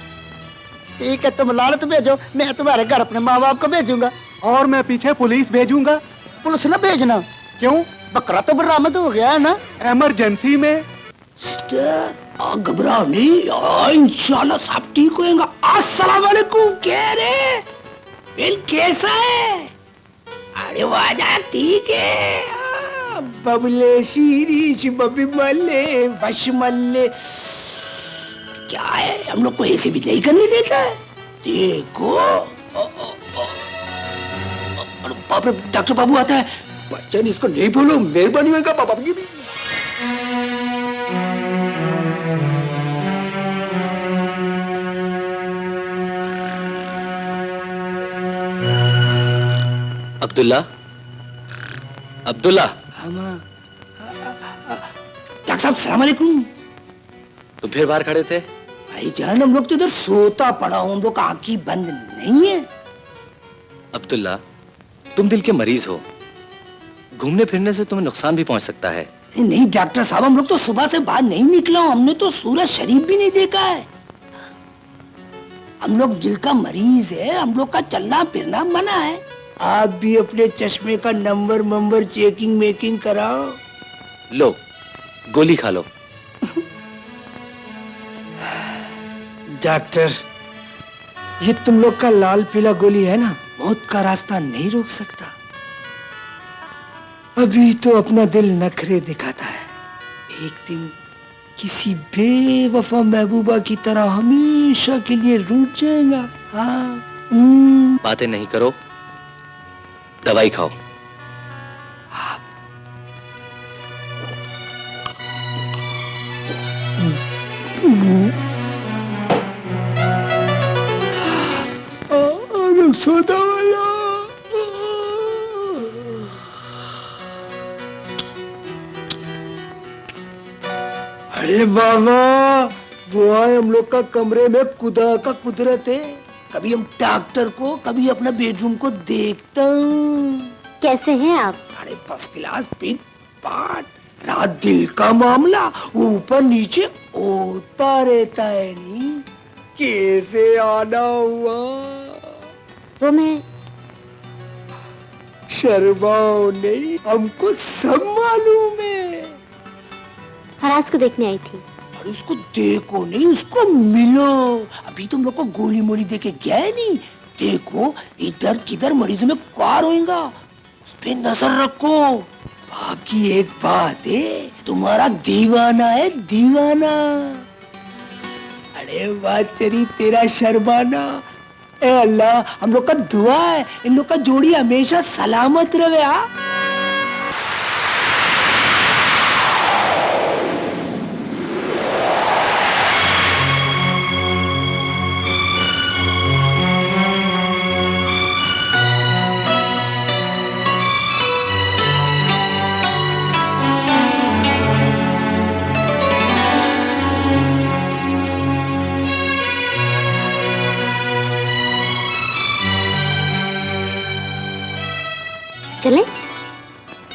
ठीक है, तुम लालत भेजो, मैं तुम्हारे घर अपने माँ बाप को भेजूंगा। और मैं पीछे पुलिस भेजूंगा। पुलिस न भेजना, क्यों? बकरा तो बरामद हो गया है ना। इमरजेंसी में घबराओ नहीं, इंशाल्लाह सब ठीक होएगा। अस्सलाम वालेकुम। क्या रे बिल, कैसा है? अरे वाजा ठीक है। बबले शीरीश बबी मल्ले बश मल्ले, क्या है हम लोग को ऐसे भी नहीं करने देता है। देखो, बाप रे, डॉक्टर बाबू आता है। बच्चन इसको नहीं बोलो, मेहरबानी होगा बाबा जी। अब्दुल्ला, अब्दुल्ला। डॉक्टर साहब सलाम अलैकुम। तुम फिर बाहर खड़े थे? भाईजान हम लोग तो इधर सोता पड़ा हूं, हम लोग आंखें बंद नहीं है। अब्दुल्ला, तुम दिल के मरीज हो, घूमने फिरने से तुम्हें नुकसान भी पहुंच सकता है। नहीं डॉक्टर साहब, हम लोग तो सुबह से बाहर नहीं निकला हूं, हमने तो सूरज शरीफ भी नहीं देखा है। हम लोग दिल का मरीज है, हम लोग का चलना फिरना मना है। आप भी अपने चश्मे का नंबर चेकिंग मेकिंग कराओ। लो, गोली खा लो। डॉक्टर, ये तुम लोग का लाल पीला गोली है ना, मौत का रास्ता नहीं रोक सकता। अभी तो अपना दिल नखरे दिखाता है, एक दिन किसी बेवफा महबूबा की तरह हमेशा के लिए रूठ जाएगा। हाँ। बातें नहीं करो, दवाई खाओ। सोदा वाला। अरे बाबा, वो है हम लोग का कमरे में खुदा का कुदरत है। कभी हम डॉक्टर को, कभी अपना बेडरूम को देखता हूँ। कैसे हैं आप? अरे फर्स्ट क्लास, पिट पाट, रात दिल का मामला, ऊपर नीचे होता रहता है। नहीं कैसे आना हुआ? वो मैं शर्माओ नहीं, हमको सब मालूम है। फराज को देखने आई थी। और उसको देखो नहीं, उसको मिलो। अभी तुम लोग को गोली मोली देके गए नहीं। देखो इधर किधर मरीजों में कार होएगा, उस पे नजर रखो। बाकी एक बात है, तुम्हारा दीवाना है दीवाना। अरे बात चली तेरा शर्माना। ए अल्लाह, हम लोग का दुआ है इन लोग का जोड़ी हमेशा सलामत रहे। चले?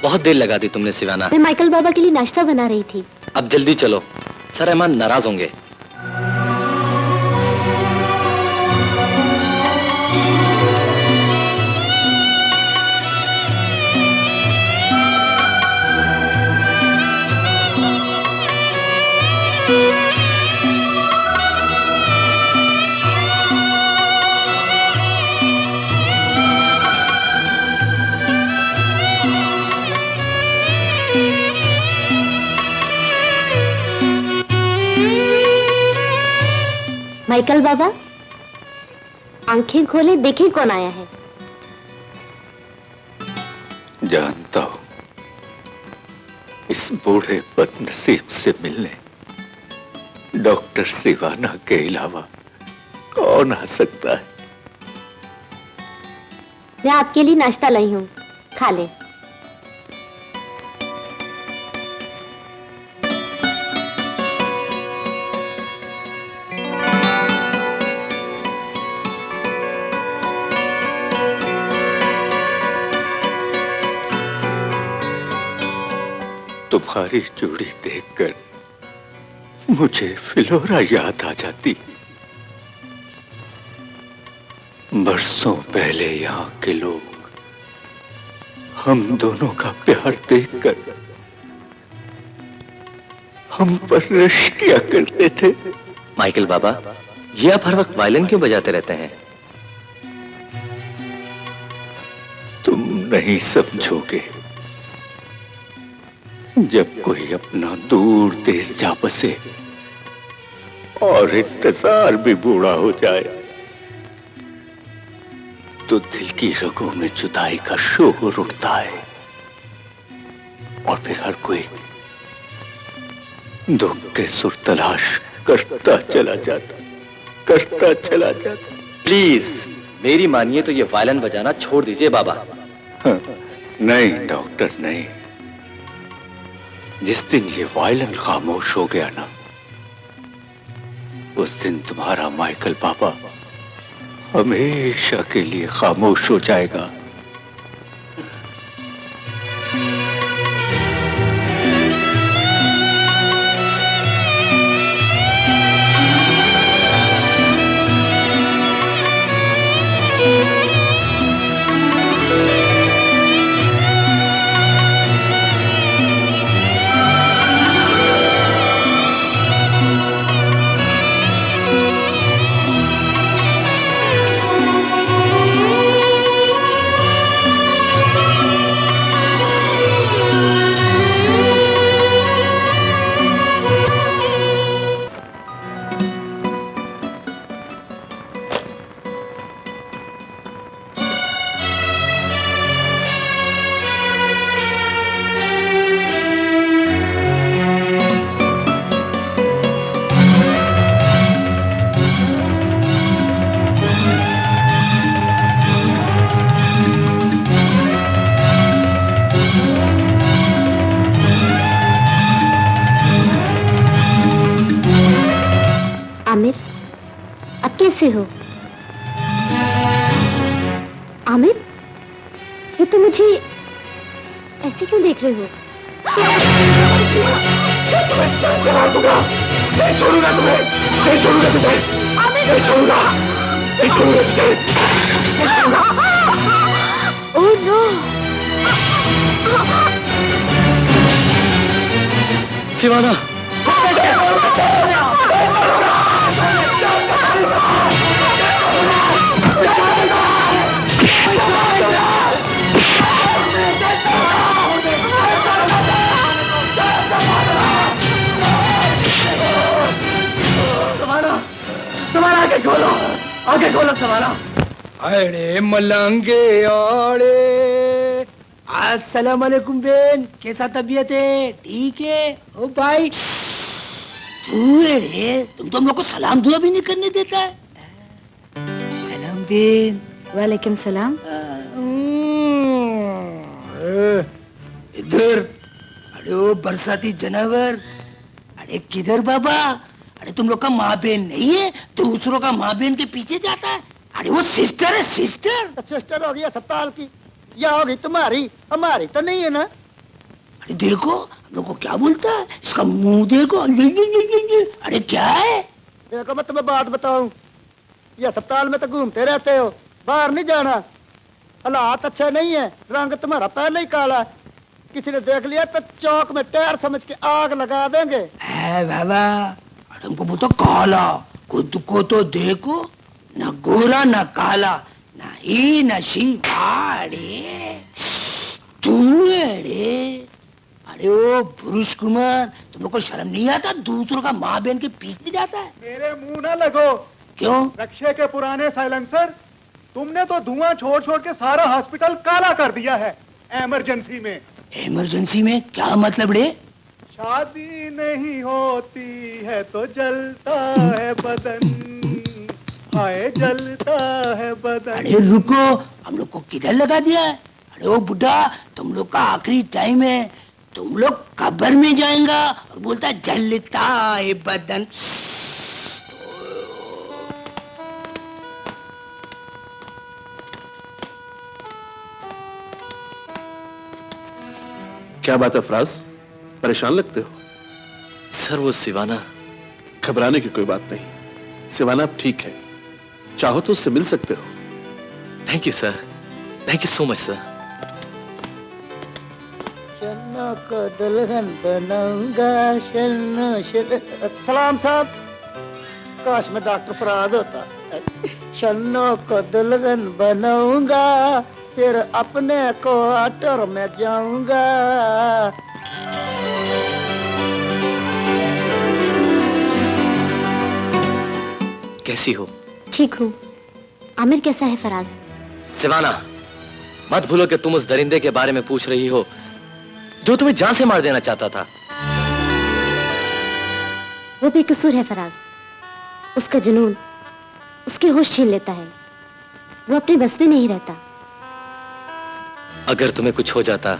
बहुत देर लगा दी तुमने सिवाना। मैं माइकल बाबा के लिए नाश्ता बना रही थी। अब जल्दी चलो, सर रहमान नाराज होंगे। माइकल बाबा, आंखें खोले, देखें कौन आया है। जानता हूं, इस बूढ़े बदनसीब से मिलने डॉक्टर सिवाना के अलावा कौन आ सकता है। मैं आपके लिए नाश्ता लाई हूँ, खा ले। तुम्हारी जोड़ी देखकर मुझे फिलोरा याद आ जाती। बरसों पहले यहाँ के लोग हम दोनों का प्यार देखकर हम पर रश किया करते थे। माइकल बाबा, ये आप हर वक्त वायलिन क्यों बजाते रहते हैं? तुम नहीं समझोगे। जब कोई अपना दूर देश जा बसे और इंतजार भी बूढ़ा हो जाए तो दिल की रगों में जुदाई का शोर उठता है। और फिर हर कोई दुख के सुर तलाश करता चला जाता। प्लीज मेरी मानिए तो ये वायलिन बजाना छोड़ दीजिए बाबा। हाँ, नहीं डॉक्टर नहीं। जिस दिन ये वायलिन खामोश हो गया ना, उस दिन तुम्हारा माइकल पापा हमेशा के लिए खामोश हो जाएगा। आमिर, अब कैसे हो? आमिर, ये तो मुझे ऐसे क्यों देख रहे हो? Oh no! शिवाना, आगे खोलो सवाला। अरे मलंगे आड़े, अस्सलाम वालेकुम बेन, कैसा तबीयत है? ठीक है? ओ भाई, तू रे, तुम तो हम लोग को सलाम दुआ भी नहीं करने देता है। सलाम बेन। वालेकुम सलाम। इधर, अरे वो बरसाती जानवर, अरे किधर बाबा? अरे तुम लोग का माँ बहन नहीं है, दूसरों का माँ बहन के पीछे जाता है। अरे वो सिस्टर है, सिस्टर। सिस्टर हो गई अस्पताल की, या होगी तुम्हारी, हमारी तो नहीं है ना। अरे देखो हम लोग को क्या बोलता है, इसका मुंह देखो। अरे क्या है? देखो मैं तुम्हें बात बताऊं, ये अस्पताल में तो घूमते रहते हो, बाहर नहीं जाना। हालात अच्छे नहीं है, रंग तुम्हारा पहले ही काला है। किसी ने देख लिया तो चौक में टायर समझ के आग लगा देंगे। बाबा, हमको बोलता काला, खुद को तो देखो, न गोरा न काला, न ही न शिवाड़े तू। अरे ओ पुरुष कुमार, तुम लोग को शर्म नहीं आता? दूसरों का माँ बहन के पीछे जाता है। मेरे मुंह ना लगो। क्यों? रक्षे के पुराने साइलेंसर, तुमने तो धुआं छोड़ छोड़ के सारा हॉस्पिटल काला कर दिया है। इमरजेंसी में। इमरजेंसी में क्या मतलब रे? शादी नहीं होती है तो जलता है बदन, हाय जलता है बदन। अरे रुको, हम लोग को किधर लगा दिया है? अरे ओ बुढ़ा, तुम लोग का आखिरी टाइम है, तुम लोग कब्र में जाएगा और बोलता है जलता है बदन। क्या बात है फराज, परेशान लगते हो? सर वो शिवाना। घबराने की कोई बात नहीं, शिवाना अब ठीक है, चाहो तो उससे मिल सकते हो। Thank you sir, thank you so much sir. शन्नो को दुल्हन बनाऊंगा, शन्नो सलाम साहब, काश में डॉक्टर फराद होता। शन्नो को दुल्हन बनाऊंगा, फिर अपने क्वार्टर में जाऊंगा। कैसी हो? ठीक हूँ। आमिर कैसा है फराज? शिवाना, मत भूलो कि तुम उस दरिंदे के बारे में पूछ रही हो जो तुम्हें जान से मार देना चाहता था। वो बेकसूर है फराज। उसका जुनून उसके होश छीन लेता है। वो अपने बस में नहीं रहता। अगर तुम्हें कुछ हो जाता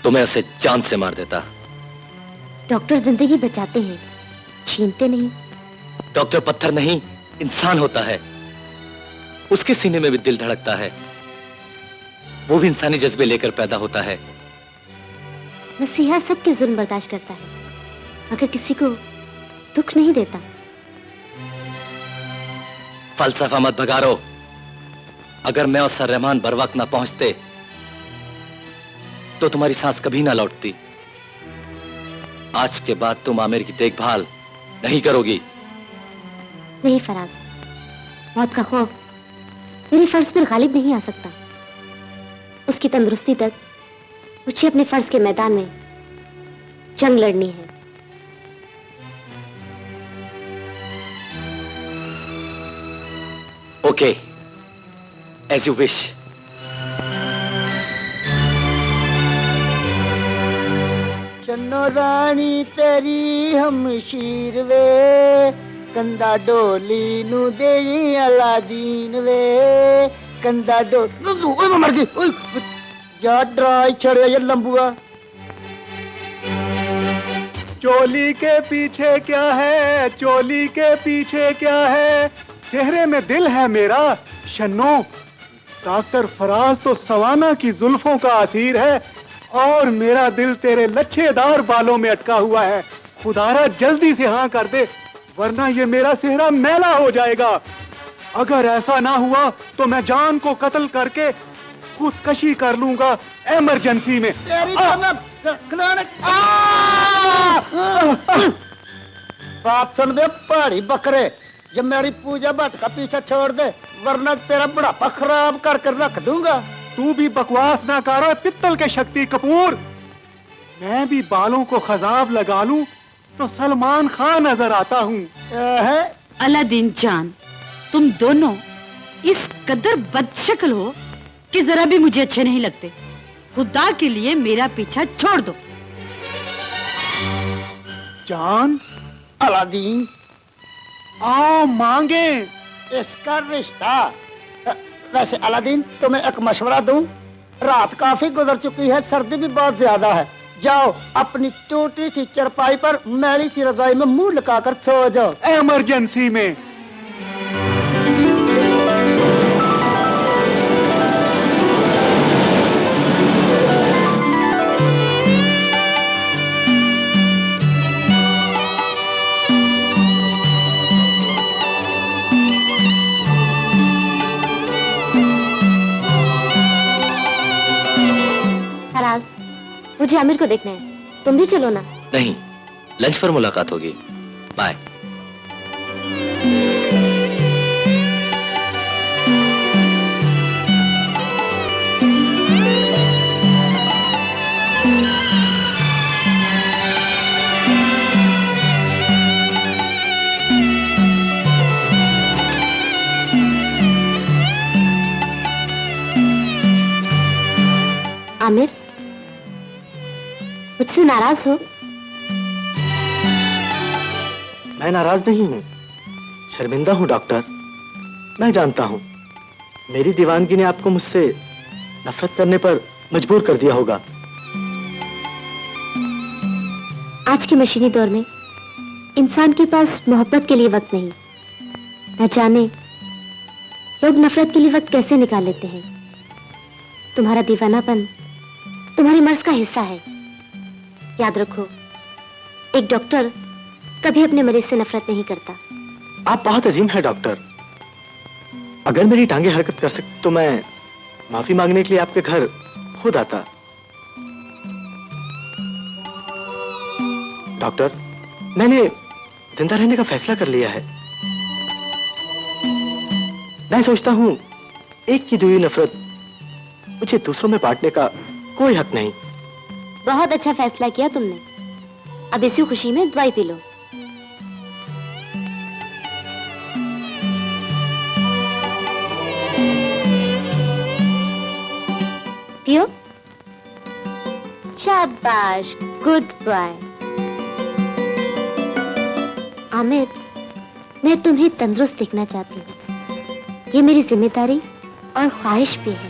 तो मैं उसे जान से मार देता। डॉक्टर जिंदगी बचाते हैं, छीनते नहीं। डॉक्टर पत्थर नहीं, इंसान होता है। उसके सीने में भी दिल धड़कता है। वो भी इंसानी जज्बे लेकर पैदा होता है। मसीहा सबके जुल्म बर्दाश्त करता है, मगर किसी को दुख नहीं देता। फलसफा मत भगारो। अगर मैं और सर रहमान बर वक्त ना पहुंचते तो तुम्हारी सांस कभी ना लौटती। आज के बाद तुम आमिर की देखभाल नहीं करोगी। नहीं फराज, मौत का खौफ मेरे फर्ज पर गालिब नहीं आ सकता। उसकी तंदुरुस्ती तक मुझे अपने फर्ज के मैदान में जंग लड़नी है। Okay, as you wish. Channo रानी तेरी हम शीर वे, कंदा डोली नु देई अलादीन वे, कंदा ओए मैं मर गई। ओए जा ड्राई छड़े ये लंबुआ। चोली के पीछे क्या है, चोली के पीछे क्या है, चेहरे में दिल है मेरा शन्नो। डॉक्टर फराज तो सवाना की जुल्फों का असीर है और मेरा दिल तेरे लच्छेदार बालों में अटका हुआ है। खुदारा जल्दी से हाँ कर दे, वरना ये मेरा सेहरा मैला हो जाएगा। अगर ऐसा ना हुआ तो मैं जान को कत्ल करके खुदकशी कर लूंगा इमरजेंसी में। तेरी बात सुन दे पहाड़ी बकरे, जब मेरी पूजा भट्ट का पीछा छोड़ दे, वरना तेरा बुढ़ापा खराब करके रख दूंगा। तू भी बकवास ना कर पित्तल के शक्ति कपूर। मैं भी बालों को खजाब लगा लूं तो सलमान खान नजर आता हूँ। अलादीन जान, तुम दोनों इस कदर बदशक्ल हो कि जरा भी मुझे अच्छे नहीं लगते। खुदा के लिए मेरा पीछा छोड़ दो। जान, अलादीन, आओ मांगे इसका रिश्ता। वैसे अलादीन, तुम्हें एक मशवरा दूं? रात काफी गुजर चुकी है, सर्दी भी बहुत ज्यादा है। जाओ अपनी टूटी सी चरपाई पर मैली सी रजाई में मुंह लुकाकर सो जाओ इमरजेंसी में। फराज, मुझे आमिर को देखना है, तुम भी चलो ना। नहीं, लंच पर मुलाकात होगी। बाय। आमिर, मुझसे नाराज हो? मैं नाराज नहीं हूँ, शर्मिंदा हूँ डॉक्टर। मैं जानता हूँ मेरी दीवानगी ने आपको मुझसे नफरत करने पर मजबूर कर दिया होगा। आज के मशीनी दौर में इंसान के पास मोहब्बत के लिए वक्त नहीं। न जाने लोग नफरत के लिए वक्त कैसे निकाल लेते हैं। तुम्हारा दीवानापन तुम्हारी मर्ज का हिस्सा है। याद रखो, एक डॉक्टर कभी अपने मरीज से नफरत नहीं करता। आप बहुत अजीम हैं डॉक्टर। अगर मेरी टांगे हरकत कर सकती तो मैं माफी मांगने के लिए आपके घर खुद आता। डॉक्टर, मैंने जिंदा रहने का फैसला कर लिया है। मैं सोचता हूं एक की दी हुई नफरत मुझे दूसरों में बांटने का कोई हक नहीं। बहुत अच्छा फैसला किया तुमने। अब इसी खुशी में दवाई पी लो। पियो। शाबाश, गुड बॉय। आमिर, मैं तुम्हें तंदुरुस्त दिखना चाहती हूँ। ये मेरी जिम्मेदारी और ख्वाहिश भी है।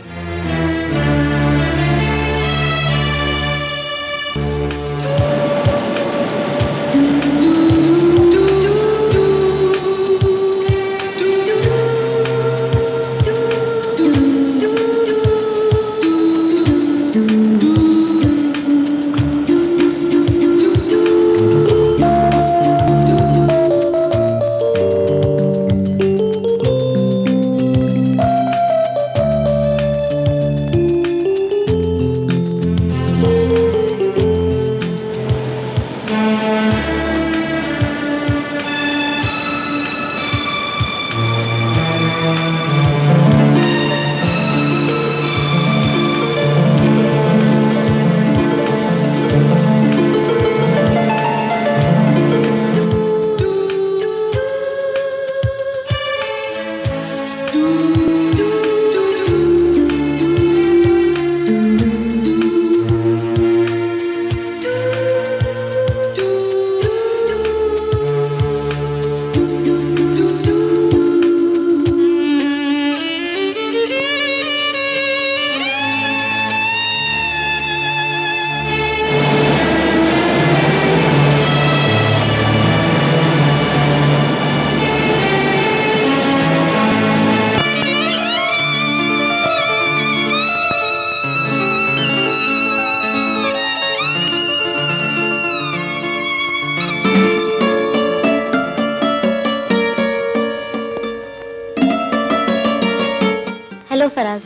हेलो फराज,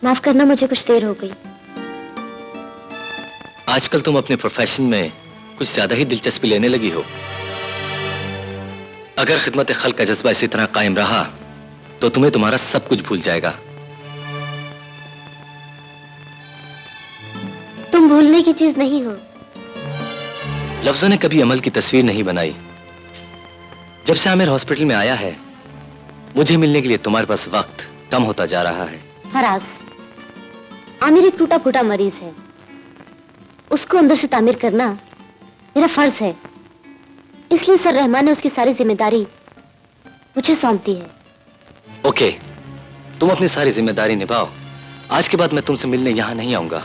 माफ करना मुझे कुछ देर हो गई। आजकल तुम अपने प्रोफेशन में कुछ ज्यादा ही दिलचस्पी लेने लगी हो। अगर खिदमत खल्क का जज्बा इसी तरह कायम रहा तो तुम्हें तुम्हारा सब कुछ भूल जाएगा। तुम भूलने की चीज नहीं हो। लफ्जों ने कभी अमल की तस्वीर नहीं बनाई। जब से आमिर हॉस्पिटल में आया है, मुझे मिलने के लिए तुम्हारे पास वक्त कम होता जा रहा है। फराज, आमिर एक टूटा फूटा मरीज है। उसको अंदर से तामीर करना मेरा फर्ज है। इसलिए सर रहमान ने उसकी सारी जिम्मेदारी मुझे सौंप दी है। ओके, तुम अपनी सारी जिम्मेदारी निभाओ। आज के बाद मैं तुमसे मिलने यहां नहीं आऊंगा।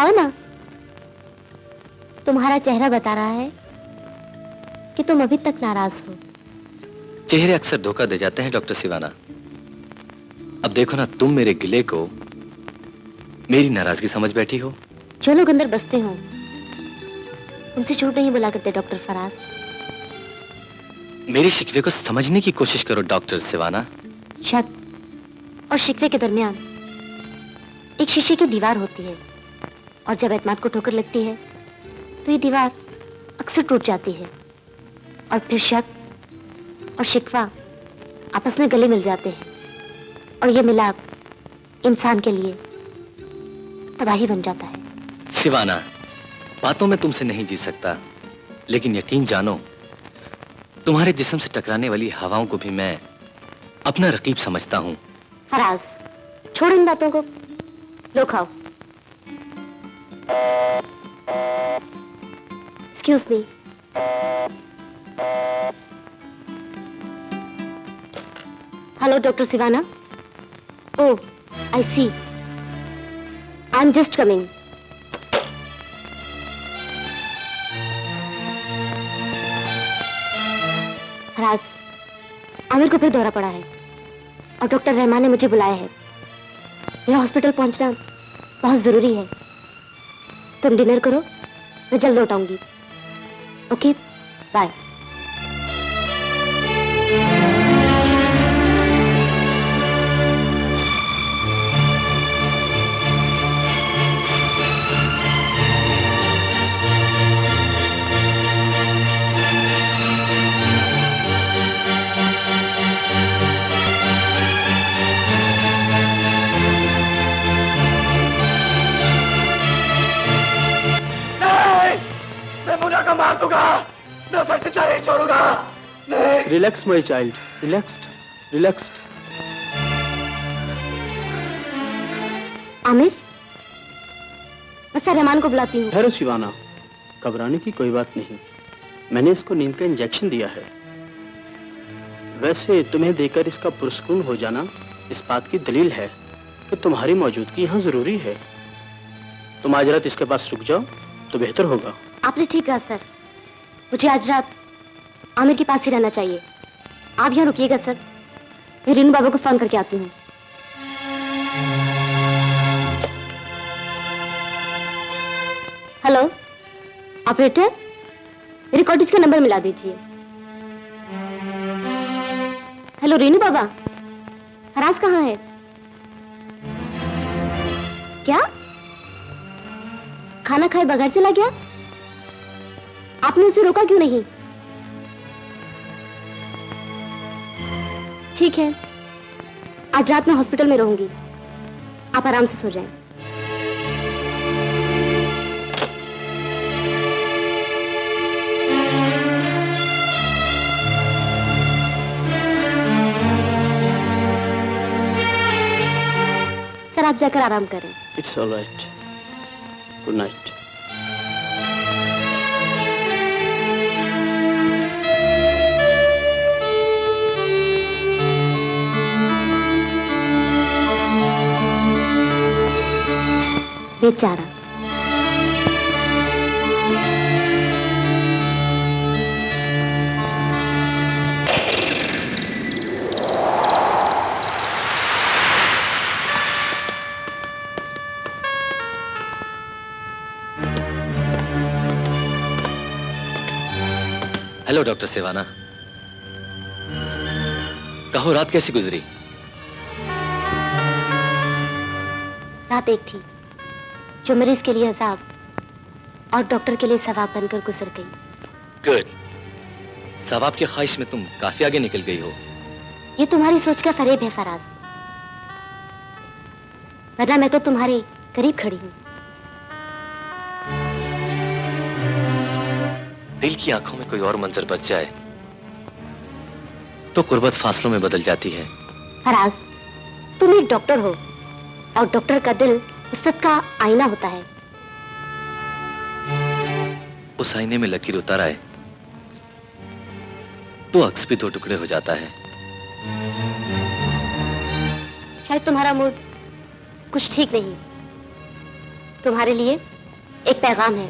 खाओ ना। तुम्हारा चेहरा बता रहा है कि तुम अभी तक नाराज हो। चेहरे अक्सर धोखा दे जाते हैं डॉक्टर सिवाना। अब देखो ना, तुम मेरे गिले को मेरी नाराजगी समझ बैठी हो। जो लोग अंदर बसते हो उनसे झूठ नहीं बोला करते डॉक्टर फराज। मेरे शिकवे को समझने की कोशिश करो डॉक्टर सिवाना। शक और शिकवे के दरमियान एक शीशे की दीवार होती है, और जब एतमाद को ठोकर लगती है तो ये दीवार अक्सर टूट जाती है, और फिर शक और शिकवा आपस में गले मिल जाते हैं, और ये मिलाप इंसान के लिए तबाही बन जाता है। सिवाना, बातों में तुमसे नहीं जीत सकता, लेकिन यकीन जानो, तुम्हारे जिस्म से टकराने वाली हवाओं को भी मैं अपना रकीब समझता हूँ। फराज, छोड़ इन बातों को, लो खाओ। Excuse me. Hello doctor Sivana. Oh, I see. I am just coming. Faraz, Aamir को फिर दौरा पड़ा है और डॉक्टर रहमान ने मुझे बुलाया है। मेरा हॉस्पिटल पहुंचना बहुत जरूरी है। तुम डिनर करो, मैं जल्द लौट आऊंगी। Okay, bye. Relax my child, relaxed, relaxed. Aamir, मैं सर रहमान को बुलाती हूँ। ठहरो शिवाना, घबराने की कोई बात नहीं। मैंने इसको नींद का इंजेक्शन दिया है। वैसे तुम्हें देकर इसका पुरस्कून हो जाना इस बात की दलील है कि तुम्हारी मौजूदगी यहाँ जरूरी है। तुम आज रात इसके पास रुक जाओ तो बेहतर होगा। आपने ठीक कहा सर, मुझे आज रात आमिर के पास ही रहना चाहिए। आप यहाँ रुकिएगा सर, मैं रीनू बाबा को फोन करके आती हूँ। हेलो ऑपरेटर, मेरे कॉटेज का नंबर मिला दीजिए। हेलो रीनू बाबा, फराज कहाँ है? क्या खाना खाए बगैर चला गया? आपने उसे रोका क्यों नहीं? ठीक है, आज रात में हॉस्पिटल में रहूंगी, आप आराम से सो जाएं। सर आप जाकर आराम करें। It's alright, good night. बेचारा। हेलो डॉक्टर सिवाना, कहो रात कैसी गुजरी? रात एक थी जो मरीज के लिए अजाब और डॉक्टर के लिए सवाब बनकर गुजर गई। गुड, सवाब की ख्वाहिश में तुम काफी आगे निकल गई हो। ये तुम्हारी सोच का फरेब है फराज, वरना मैं तो तुम्हारे करीब खड़ी हूँ। दिल की आंखों में कोई और मंजर बच जाए तो कुर्बत फासलों में बदल जाती है। फराज, तुम एक डॉक्टर हो और डॉक्टर का दिल उस्ताद का आईना होता है। उस आईने में लकीर उतर आए तो अक्स भी दो टुकड़े हो जाता है। शायद तुम्हारा मूड कुछ ठीक नहीं, तुम्हारे लिए एक पैगाम है।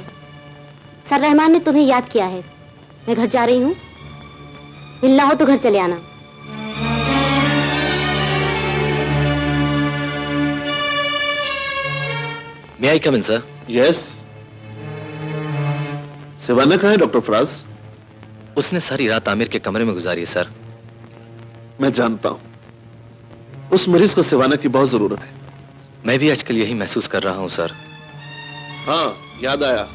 सर रहमान ने तुम्हें याद किया है। मैं घर जा रही हूँ, मिलना हो तो घर चले आना। मे आई कम इन सर? यस। सिवाना कहाँ है डॉक्टर फराज? उसने सारी रात आमिर के कमरे में गुजारी है सर। मैं जानता हूं, उस मरीज को सिवाना की बहुत जरूरत है। मैं भी आजकल यही महसूस कर रहा हूं सर। हाँ, याद आया,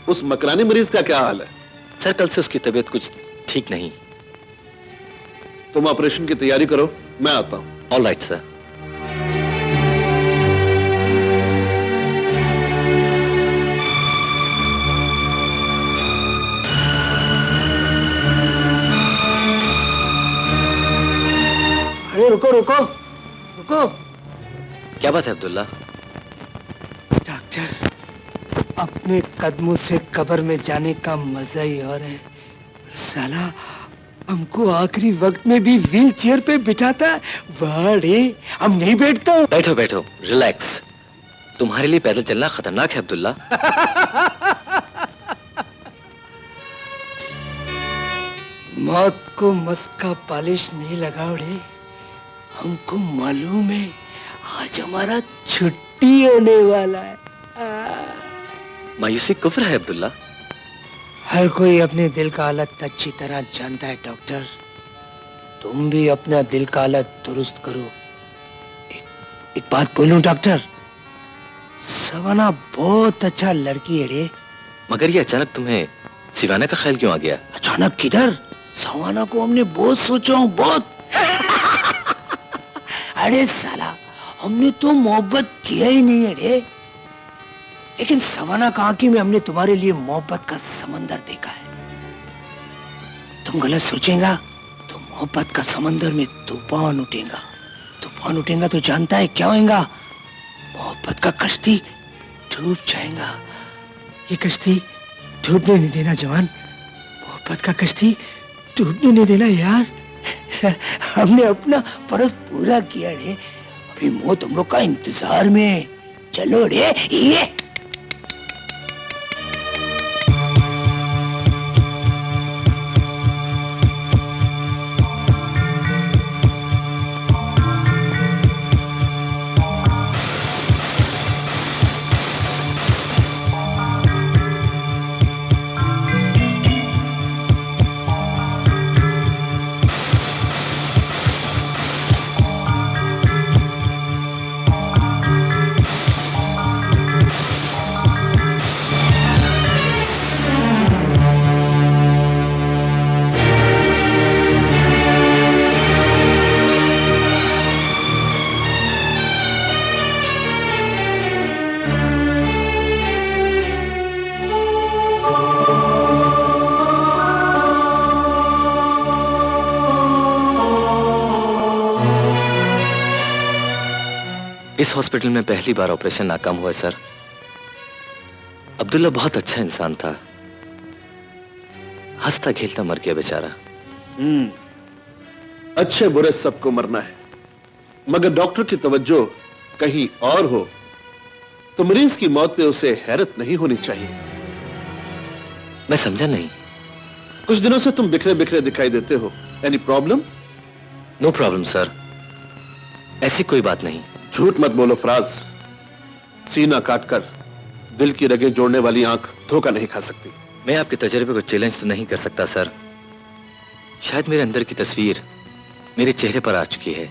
उस मकरानी मरीज का क्या हाल है? सर कल से उसकी तबीयत कुछ ठीक नहीं। तुम ऑपरेशन की तैयारी करो, मैं आता हूं। All right sir. अरे रुको रुको रुको। क्या बात है अब्दुल्ला? डॉक्टर, अपने कदमों से कब्र में जाने का मजा ही और है। साला हमको आखिरी वक्त में भी व्हील चेयर पे बिठाता है। वाह रे, हम नहीं बैठता हूँ। बैठो बैठो, रिलैक्स। तुम्हारे लिए पैदल चलना खतरनाक है अब्दुल्ला। मौत को मस्का पॉलिश नहीं लगाओ रे। हमको मालूम है आज हमारा छुट्टी होने वाला है। मायूसी कुफ्र है अब्दुल्ला। हर कोई अपने दिल का हालत अच्छी तरह जानता है डॉक्टर। तुम भी अपना दिल का हालत दुरुस्त करो। एक बात बोलूं डॉक्टर, सवाना बहुत अच्छा लड़की है रे। मगर ये अचानक तुम्हें सिवाना का ख्याल क्यों आ गया? अचानक किधर, सवाना को हमने बहुत सोचा हूं, बहुत। अरे साला, हमने तो मोहब्बत किया ही नहीं है रे, लेकिन सवाना की आंखी में हमने तुम्हारे लिए मोहब्बत का समंदर देखा है। तुम गलत सोचेगा तो मोहब्बत का समंदर में तूफान उठेगा। तूफान उठेगा तो जानता है क्या होगा? मोहब्बत का कश्ती डूब जाएगा। ये कश्ती डूबने नहीं देना जवान, मोहब्बत का कश्ती डूबने नहीं देना यार। हमने अपना फर्ज पूरा किया रे, अभी मौत हम लोग का इंतजार में। चलो रे, ये इस हॉस्पिटल में पहली बार ऑपरेशन नाकाम हुआ है सर। अब्दुल्ला बहुत अच्छा इंसान था, हंसता खेलता मर गया बेचारा। अच्छे बुरे सबको मरना है, मगर डॉक्टर की तवज्जो कहीं और हो तो मरीज की मौत पे उसे हैरत नहीं होनी चाहिए। मैं समझा नहीं। कुछ दिनों से तुम बिखरे बिखरे दिखाई देते हो। Any problem? No problem sir, ऐसी कोई बात नहीं। झूठ मत बोलो फराज, सीना काटकर दिल की रगें जोड़ने वाली आंख धोखा नहीं खा सकती। मैं आपके तजर्बे को चैलेंज तो नहीं कर सकता सर। शायद मेरे अंदर की तस्वीर मेरे चेहरे पर आ चुकी है।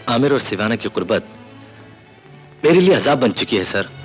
आमिर और सिवाना की कुर्बत मेरे लिए अजाब बन चुकी है सर।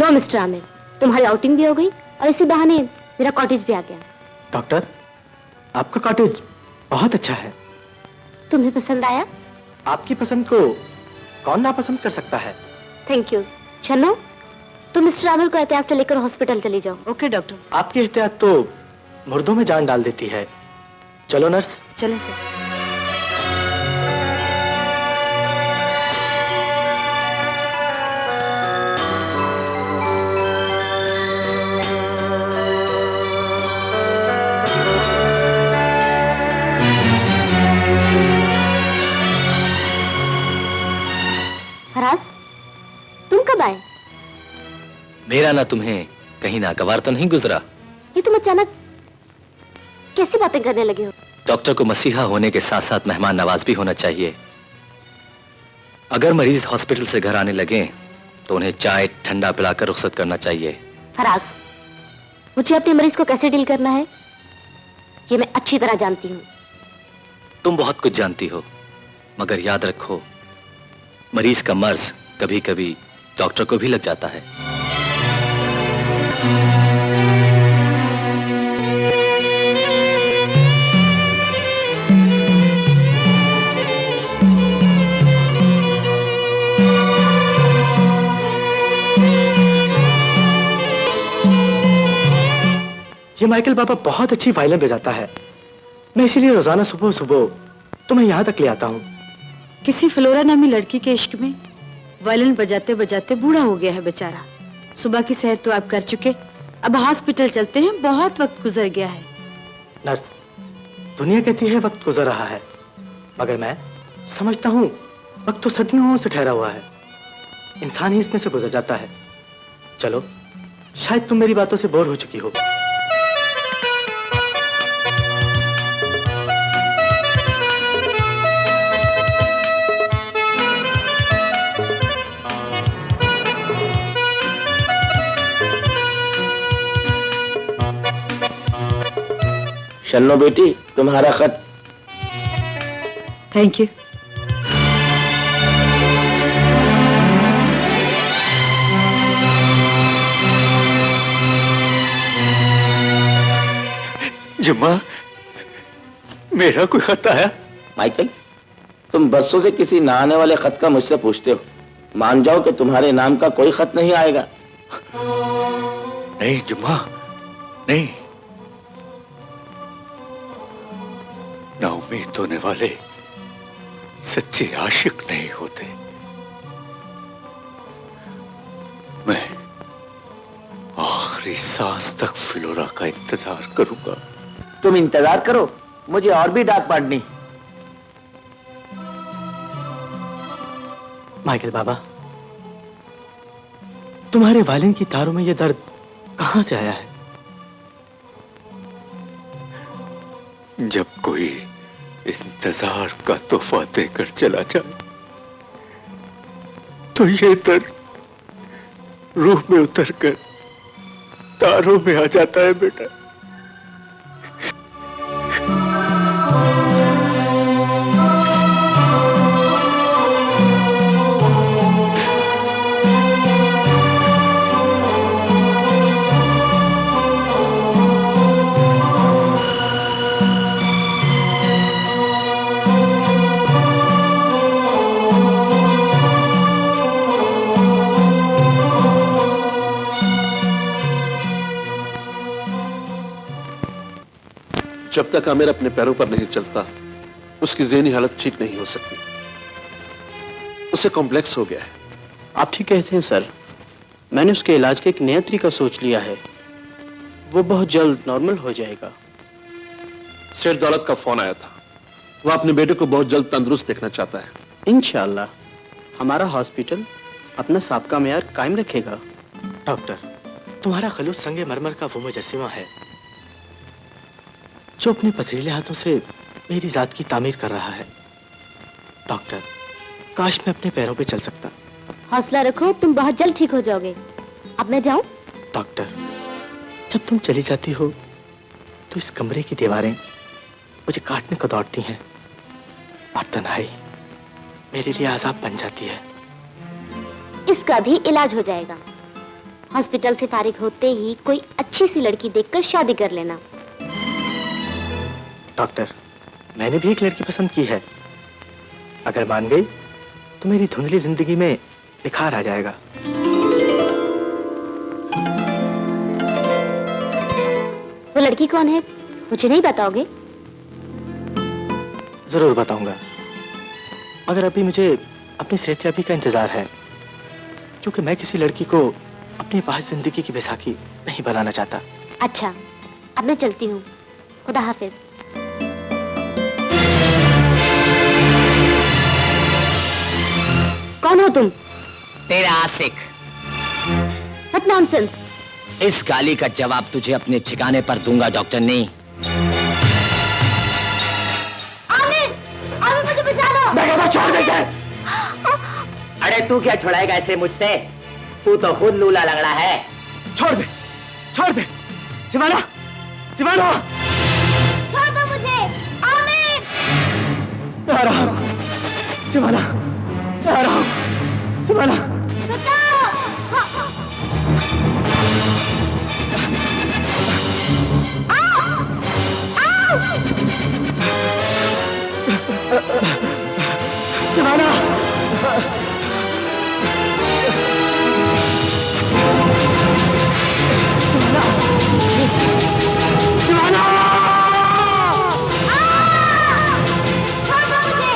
लो मिस्टर आमिर, तुम्हारी आउटिंग भी हो गई और इसी बहाने मेरा कॉटेज भी आ गया। डॉक्टर, आपका कॉटेज बहुत अच्छा है। तुम्हें पसंद आया? आपकी पसंद को कौन नापसंद कर सकता है? Thank you. छन्नो, तुम मिस्टर आमिर को एहतियात से लेकर हॉस्पिटल चली जाओ। Okay doctor. आपकी एहतियात तो मुर्दों में जान डाल देती है। चलो नर्स। चलें सर। फराज, तुम कब आए? मेरा ना तुम्हें कहीं नागवार तो नहीं गुजरा? ये तुम अचानक कैसी बातें करने लगे हो? डॉक्टर को मसीहा होने के साथ साथ मेहमान नवाज भी होना चाहिए। अगर मरीज हॉस्पिटल से घर आने लगे तो उन्हें चाय ठंडा पिलाकर रुखसत करना चाहिए। फराज, मुझे अपने मरीज को कैसे डील करना है ये मैं अच्छी तरह जानती हूँ। तुम बहुत कुछ जानती हो, मगर याद रखो मरीज का मर्ज कभी कभी डॉक्टर को भी लग जाता है। ये माइकल बाबा बहुत अच्छी वायलिन बजाता है। मैं इसीलिए रोजाना सुबह सुबह तुम्हें यहाँ तक ले आता हूँ। किसी फ्लोरा नामी लड़की के इश्क में वायलिन बजाते बजाते बूढ़ा हो गया है बेचारा। सुबह की सैर तो आप कर चुके, अब हॉस्पिटल चलते हैं, बहुत वक्त गुजर गया है। नर्स, दुनिया कहती है वक्त गुजर रहा है, मगर मैं समझता हूँ वक्त तो सदियों से ठहरा हुआ है, इंसान ही इसमें से गुजर जाता है। चलो, शायद तुम मेरी बातों से बोर हो चुकी हो। शन्नो बेटी, तुम्हारा खत। Thank you. जुम्मा, मेरा कोई खत आया? माइकल, तुम बरसों से किसी ना आने वाले खत का मुझसे पूछते हो। मान जाओ कि तुम्हारे नाम का कोई खत नहीं आएगा। नहीं जुम्मा, नहीं। नाउम्मीद होने वाले सच्चे आशिक नहीं होते। मैं आखिरी सांस तक फ्लोरा का इंतजार करूंगा। तुम इंतजार करो, मुझे और भी डाक पाड़नी। माइकल बाबा, तुम्हारे वायलिन की तारों में यह दर्द कहां से आया है? जब कोई इंतजार का तोहफा देकर चला जाए तो ये दर्द रूह में उतरकर तारों में आ जाता है बेटा। जब तक आमिर अपने पैरों पर नहीं चलता उसकी ज़हनी हालत ठीक नहीं हो सकती। उसे कॉम्प्लेक्स हो गया है। आप ठीक कहते हैं सर, मैंने उसके इलाज का एक नया तरीका सोच लिया है, वो बहुत जल्द नॉर्मल हो जाएगा। सेठ दौलत का फोन आया था, वो अपने बेटे को बहुत जल्द तंदुरुस्त देखना चाहता है। इंशाअल्लाह हमारा हॉस्पिटल अपना साबका मेयार कायम रखेगा। डॉक्टर, तुम्हारा खलूस संगे मरमर का वो मुजस्सिमा है जो अपने पथरीले हाथों से मेरी जात की तामीर कर रहा है। डॉक्टर, काश मैं अपने पैरों पे चल सकता। हौसला रखो, तुम बहुत जल्द ठीक हो जाओगे। अब मैं जाऊं? डॉक्टर, जब तुम चली जाती हो तो इस कमरे की दीवारें मुझे काटने को दौड़ती हैं और तन्हाई मेरे लिए आजाब बन जाती है। इसका भी इलाज हो जाएगा। हॉस्पिटल से फारिग होते ही कोई अच्छी सी लड़की देखकर शादी कर लेना। डॉक्टर, मैंने भी एक लड़की पसंद की है। अगर मान गई तो मेरी धुंधली जिंदगी में निखार आ जाएगा। वो लड़की कौन है, मुझे नहीं बताओगे? जरूर बताऊंगा, मगर अभी मुझे अपनी सेहतयाबी का इंतजार है, क्योंकि मैं किसी लड़की को अपनी बाहर जिंदगी की बैसाखी नहीं बनाना चाहता। अच्छा, अब मैं चलती हूँ। खुदा हाफिज। कौन हो तुम? तेरा आशिक। What nonsense! इस गाली का जवाब तुझे अपने ठिकाने पर दूंगा डॉक्टर नी। आमिर! आमिर, मुझे बचा लो! मैं कहता छोड़ दे इसे। अरे तू क्या छुड़ाएगा इसे मुझसे? तू तो खुद लूला लंगड़ा है। छोड़ दे, छोड़ दे। सिवाना, सिवाना! छोड़ दो मुझे! आमिर! आ रहा हूं। सिवाना, आ रहा हूं। सिवाना! बचाओ! सिवाना! सिवाना! छोड़ दो मुझे!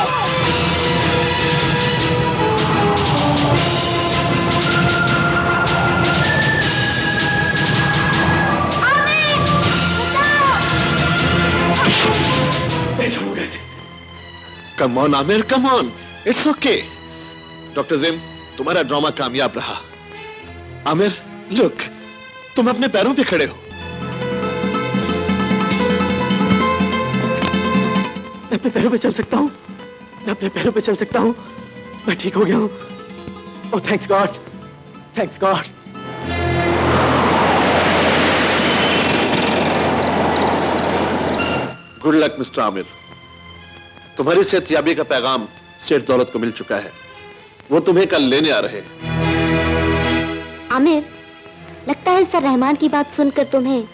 नहीं छोड़ूंगा इसे। Come on Aamir, come on, it's okay. Doctor gym, तुम्हारा ड्रामा कामयाब रहा। आमिर, लुक, तुम अपने पैरों पे खड़े हो। मैं अपने पैरों पे चल सकता हूँ, मैं अपने पैरों पे चल सकता हूँ। मैं ठीक हो गया हूँ। ओह thanks God, thanks God. Good luck mister Aamir. तुम्हारी सेहतयाबी का पैगाम सेठ दौलत को मिल चुका है। वो तुम्हें कल लेने आ रहे हैं। आमिर, लगता है सर रहमान की बात सुनकर तुम्हें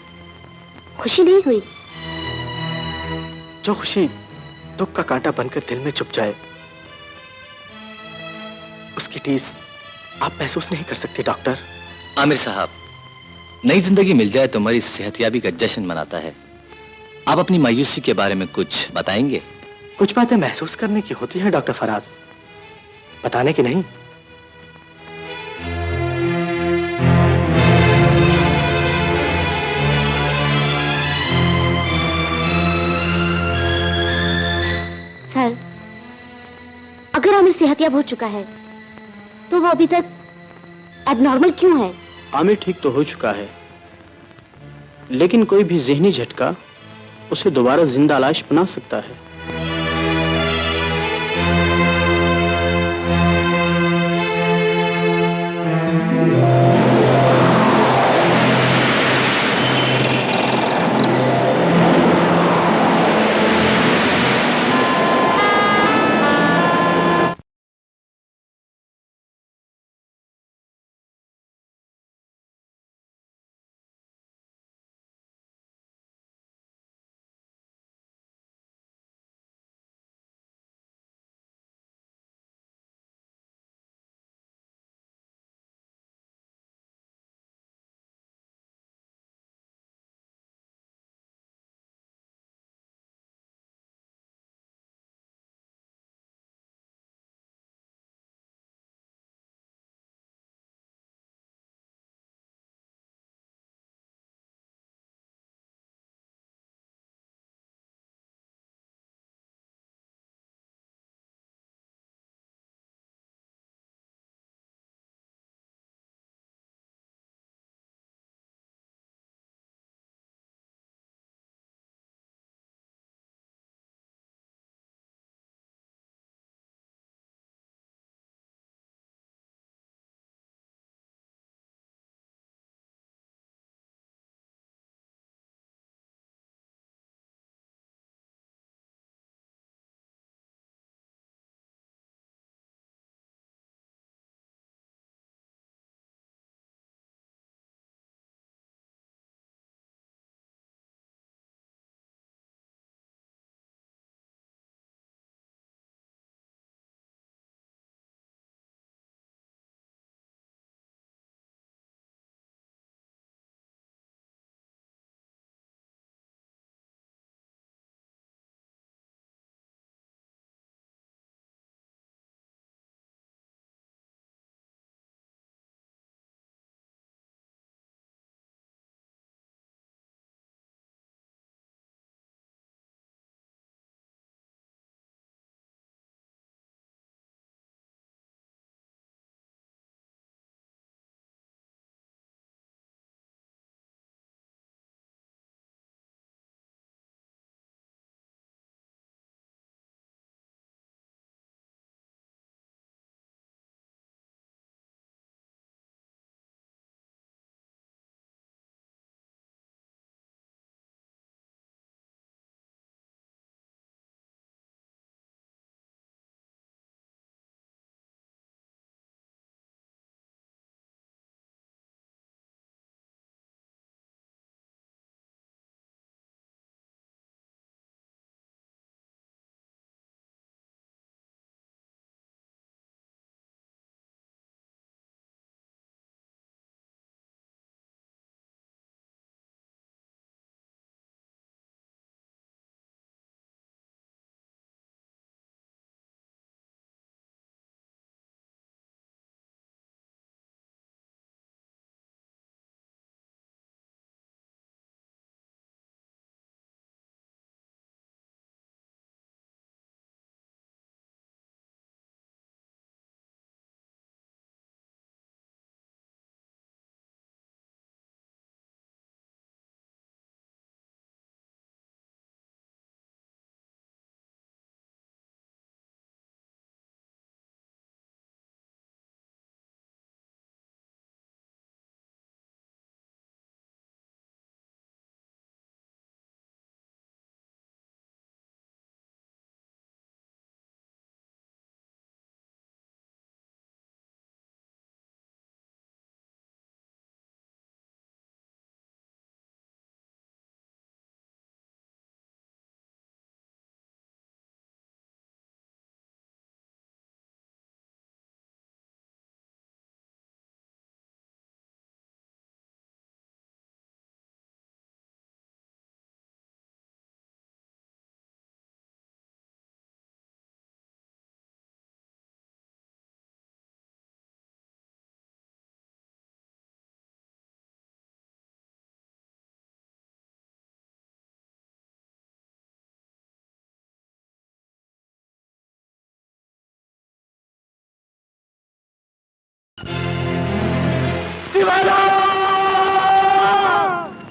खुशी नहीं हुई। जो खुशी दुख का कांटा बनकर दिल में चुप जाए, उसकी टीस आप महसूस नहीं कर सकते डॉक्टर। आमिर साहब, नई जिंदगी मिल जाए तो हमारी सेहतयाबी का जश्न मनाता है। आप अपनी मायूसी के बारे में कुछ बताएंगे? कुछ बातें महसूस करने की होती है डॉक्टर फराज, बताने की नहीं। सर, अगर आमिर सेहतयाब हो चुका है तो वो अभी तक एबनॉर्मल क्यों है? आमिर ठीक तो हो चुका है, लेकिन कोई भी ज़हनी झटका उसे दोबारा जिंदा लाश बना सकता है।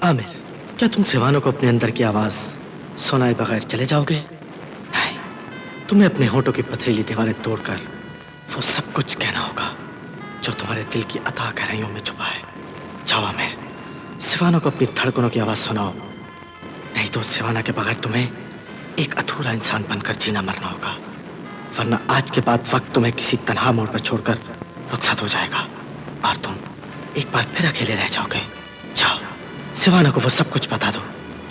आमिर, क्या तुम सिवानो को अपने अंदर की आवाज सुनाए बगैर चले जाओगे? नहीं, तुम्हें अपने होठों की पथरीली दीवारें तोड़कर वो सब कुछ कहना होगा जो तुम्हारे दिल की अथाह गहराइयों में छुपा है। जाओ आमिर, सिवानो को अपनी धड़कनों की आवाज सुनाओ, नहीं तो सिवाना के बगैर तुम्हें एक अधूरा इंसान बनकर जीना मरना होगा, वरना आज के बाद वक्त तुम्हें किसी तन्हा मोड़ पर छोड़कर रुखसत हो जाएगा और तुम एक बार फिर अकेले रह जाओगे। जाओ, सिवाना को वो सब कुछ बता दो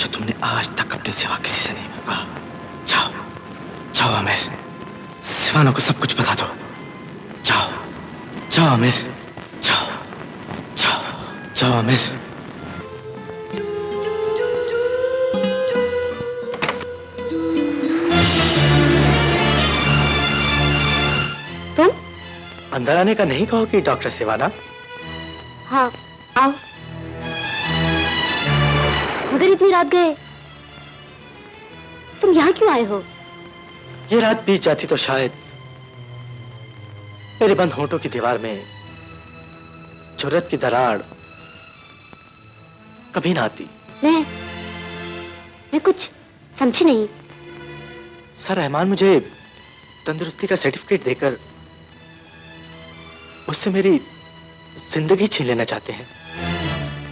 जो तुमने आज तक अपने सिवा किसी से नहीं कहा। जाओ जाओ आमिर, सिवाना को सब कुछ बता दो। जाओ जाओ आमिर, जाओ जाओ जाओ आमिर। तुम अंदर आने का नहीं कहोगी डॉक्टर सिवाना? हाँ आओ। मगर इतनी रात गए, तुम यहाँ क्यों आए हो? ये रात बीत जाती तो शायद मेरे बंद होठों की दीवार में जुर्रत की दरार कभी ना आती। मैं कुछ समझी नहीं। सर रहमान मुझे तंदुरुस्ती का सर्टिफिकेट देकर उससे मेरी जिंदगी छीन लेना चाहते हैं।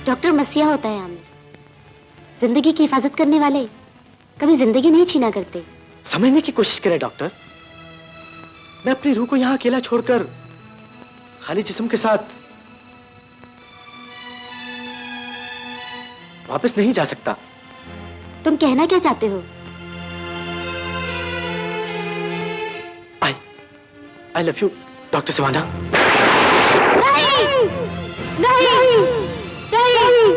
डॉक्टर मसीहा होता है आमिर, जिंदगी की हिफाजत करने वाले कभी जिंदगी नहीं छीना करते। समझने की कोशिश करें डॉक्टर, मैं अपनी रूह को यहां अकेला छोड़कर खाली जिस्म के साथ वापस नहीं जा सकता। तुम कहना क्या चाहते हो? I love you doctor Siwana. नहीं नहीं नहीं।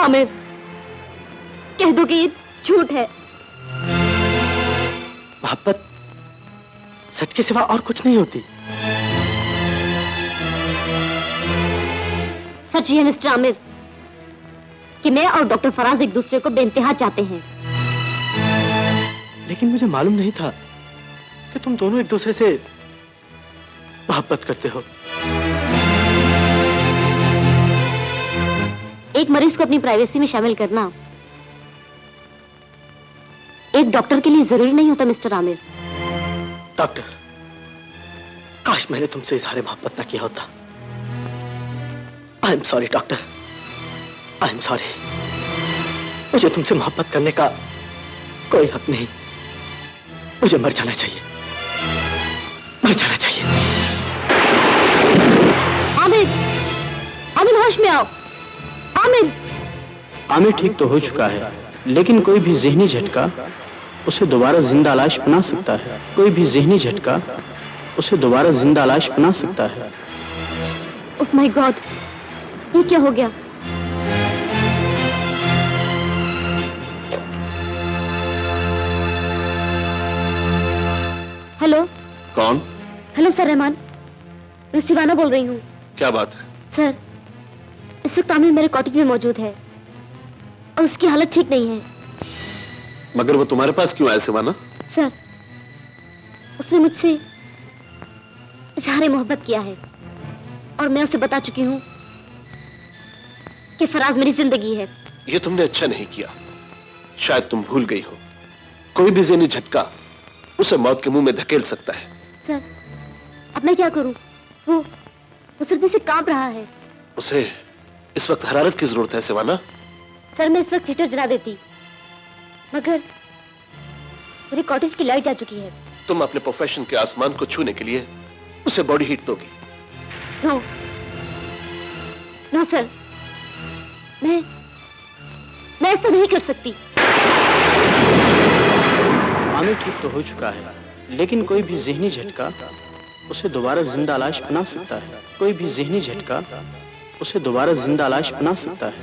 आमिर, कह दो कि ये झूठ है। मोहब्बत सच के सिवा और कुछ नहीं होती। सच ये है मिस्टर आमिर कि मैं और डॉक्टर फराज एक दूसरे को बेइंतहा चाहते हैं। लेकिन मुझे मालूम नहीं था कि तुम दोनों एक दूसरे से मोहब्बत करते हो। एक मरीज को अपनी प्राइवेसी में शामिल करना एक डॉक्टर के लिए जरूरी नहीं होता मिस्टर आमिर। डॉक्टर, काश मैंने तुमसे इजहार मोहब्बत न किया होता। I am sorry doctor, I am sorry. मुझे तुमसे मोहब्बत करने का कोई हक नहीं। मुझे मर जाना चाहिए, मर जाना चाहिए। आमिर, आमिर होश में आओ। आमिर, आमिर ठीक तो हो चुका है, लेकिन कोई भी ज़हनी झटका उसे दोबारा जिंदा लाश बना सकता है। कोई भी ज़हनी झटका उसे दोबारा जिंदा लाश बना सकता है। ओह माय गॉड, ये क्या हो गया? हेलो। कौन? हेलो सर रहमान, मैं सिवाना बोल रही हूँ। क्या बात है? सर, इस वक्त आमिर मेरे कॉटेज में मौजूद है और उसकी हालत ठीक नहीं है। मगर वो तुम्हारे पास क्यों आया सिवाना? सर, उसने मुझसे इजहार मोहब्बत किया है और मैं उसे बता चुकी हूँ कि फराज मेरी जिंदगी है। ये तुमने अच्छा नहीं किया। शायद तुम भूल गई हो, कोई भी ज़हनी झटका उसे मौत के मुंह में धकेल सकता है। सर, अब मैं क्या करूं? वो सर्दी से कांप रहा है। उसे इस वक्त हरारत की जरूरत है सिवाना। सर, मैं इस वक्त हीटर जला देती, मगर मेरी कॉटेज की लाइट जा चुकी है। तुम अपने प्रोफेशन के आसमान को छूने के लिए उसे बॉडी हीट दोगी? नो नो सर, मैं ऐसा नहीं कर सकती। आमिर ठीक तो हो चुका है, लेकिन कोई भी ज़हनी झटका उसे दोबारा जिंदा लाश बना सकता है। कोई भी ज़हनी झटका उसे दोबारा जिंदा लाश बना सकता है।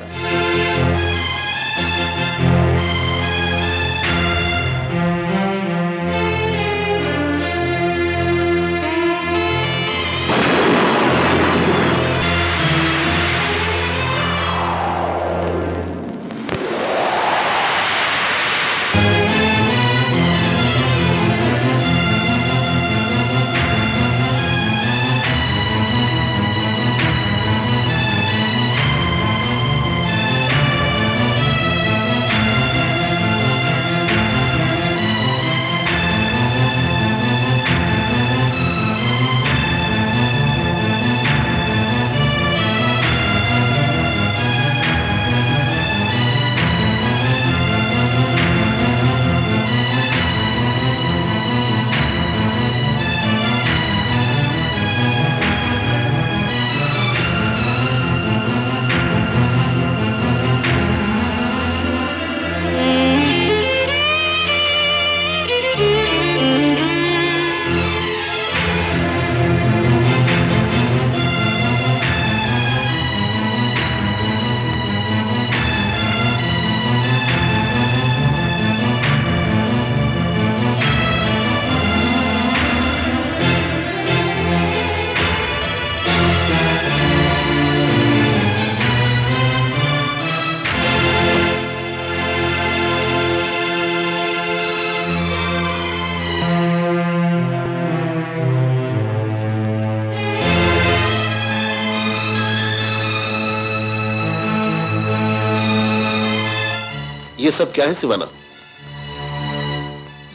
ये सब क्या है सिवाना?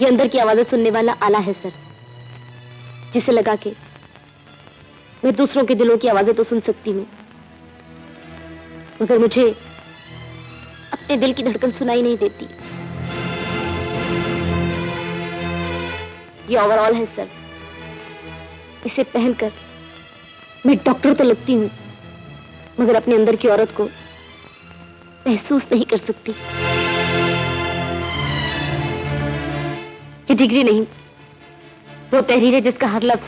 ये अंदर की आवाजें सुनने वाला आला है सर, जिसे लगा के मैं दूसरों के दिलों की आवाजें तो सुन सकती हूँ, मगर मुझे अपने दिल की धड़कन सुनाई नहीं देती। ये ओवरऑल है सर। इसे पहनकर मैं डॉक्टर तो लगती हूँ, मगर अपने अंदर की औरत को महसूस नहीं कर सकती। ये डिग्री नहीं, वो तहरीर है जिसका हर लफ्ज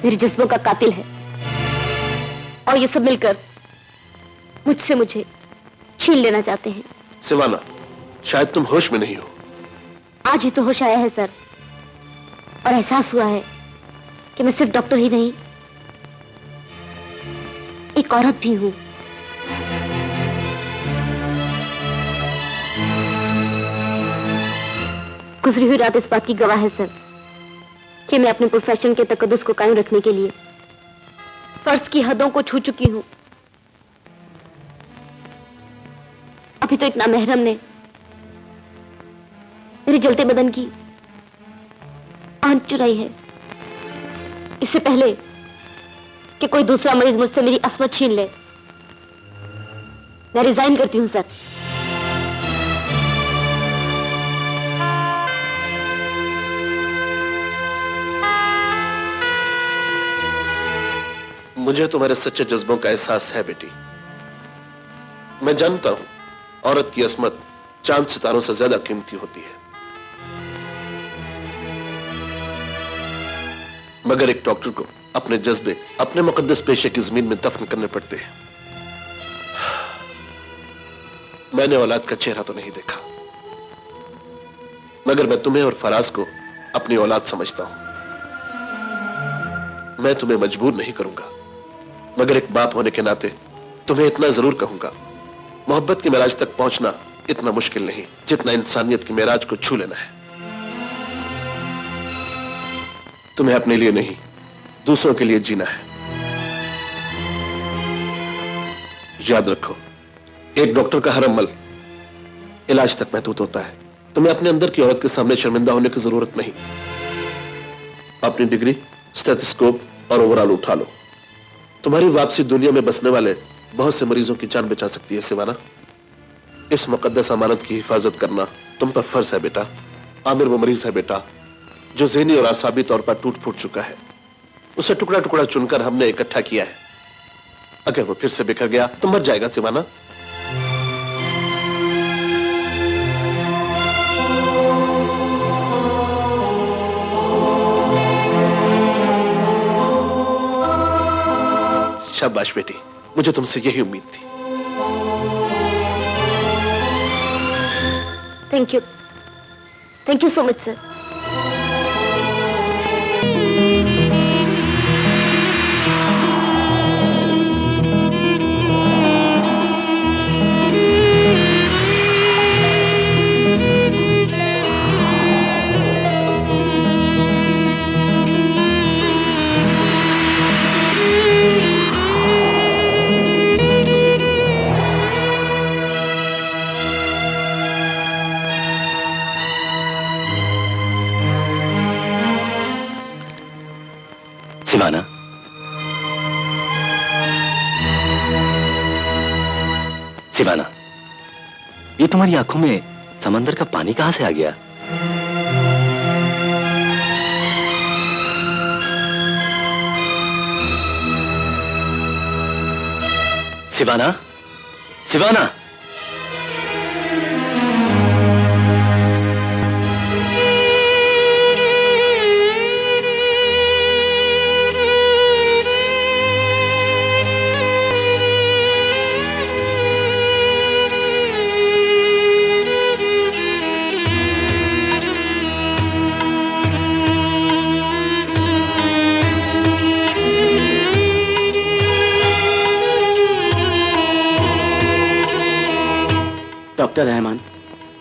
मेरे जज्बों का कातिल है, और ये सब मिलकर मुझसे मुझे छीन लेना चाहते हैं। सिवाना, शायद तुम होश में नहीं हो। आज ही तो होश आया है सर, और एहसास हुआ है कि मैं सिर्फ डॉक्टर ही नहीं, एक औरत भी हूं। गुजरी हुई रात इस बात की गवाह है सर कि मैं अपने प्रोफेशन के तकद्दुस को कायम रखने के लिए फर्ज की हदों को छू चुकी हूं। अभी तो इतना महरम ने मेरे जलते बदन की आंच चुराई है। इससे पहले कि कोई दूसरा मरीज मुझसे मेरी असमत छीन ले, मैं रिजाइन करती हूं सर। मुझे तुम्हारे सच्चे जज्बों का एहसास है बेटी। मैं जानता हूं औरत की असमत चांद सितारों से ज्यादा कीमती होती है, मगर एक डॉक्टर को अपने जज्बे अपने मुकद्दस पेशे की जमीन में दफन करने पड़ते हैं। मैंने औलाद का चेहरा तो नहीं देखा, मगर मैं तुम्हें और फराज को अपनी औलाद समझता हूं। मैं तुम्हें मजबूर नहीं करूंगा, मगर एक बाप होने के नाते तुम्हें इतना जरूर कहूंगा, मोहब्बत की मेराज तक पहुंचना इतना मुश्किल नहीं जितना इंसानियत की मेराज को छू लेना है। तुम्हें अपने लिए नहीं, दूसरों के लिए जीना है। याद रखो, एक डॉक्टर का हर अमल इलाज तक महदूद होता है। तुम्हें अपने अंदर की औरत के सामने शर्मिंदा होने की जरूरत नहीं। अपनी डिग्री, स्टेथोस्कोप और ओवरऑल उठा लो। तुम्हारी वापसी दुनिया में बसने वाले बहुत से मरीजों की जान बचा सकती है सिवाना। इस मुकद्दस अमानत की हिफाजत करना तुम पर फर्ज है बेटा। आमिर वो मरीज है बेटा जो ज़हनी और आसाबी तौर पर टूट फूट चुका है। उसे टुकड़ा टुकड़ा चुनकर हमने इकट्ठा किया है। अगर वो फिर से बिखर गया तो मर जाएगा सिवाना। शाबाश बेटी, मुझे तुमसे यही उम्मीद थी। Thank you so much sir. Siwana, Siwana, ये तुम्हारी आंखों में समंदर का पानी कहां से आ गया? सिवाना, सिवाना, डॉक्टर रहमान,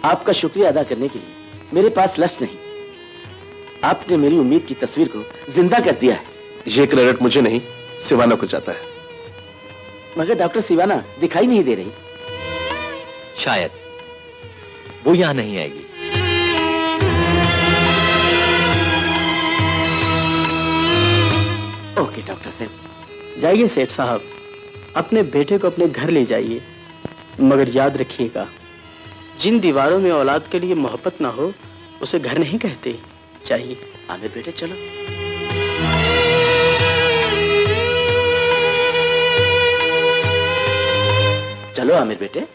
आपका शुक्रिया अदा करने के लिए मेरे पास लफ्ज नहीं। आपने मेरी उम्मीद की तस्वीर को जिंदा कर दिया है। ये क्रेडिट मुझे नहीं, सिवाना को जाता है। मगर डॉक्टर सिवाना दिखाई नहीं दे रही। शायद वो यहां नहीं आएगी। ओके डॉक्टर साहब, जाइए सेठ साहब, अपने बेटे को अपने घर ले जाइए, मगर याद रखिएगा, जिन दीवारों में औलाद के लिए मोहब्बत ना हो उसे घर नहीं कहते। चाहिए आमिर बेटे, चलो। चलो आमिर बेटे।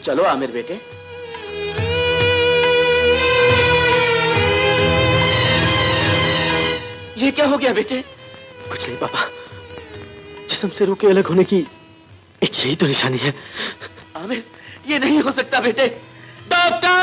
चलो आमिर बेटे। ये क्या हो गया बेटे? कुछ नहीं पापा, जिस्म से रूह के अलग होने की एक यही तो निशानी है। आमिर, ये नहीं हो सकता बेटे। डॉक्टर!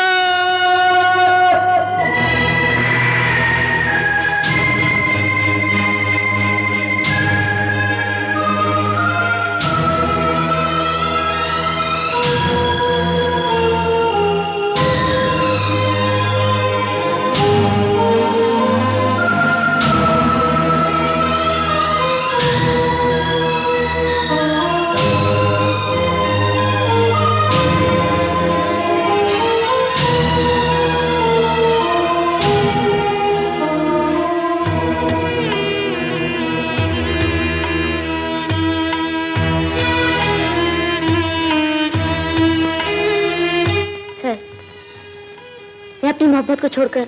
अपनी मोहब्बत को छोड़कर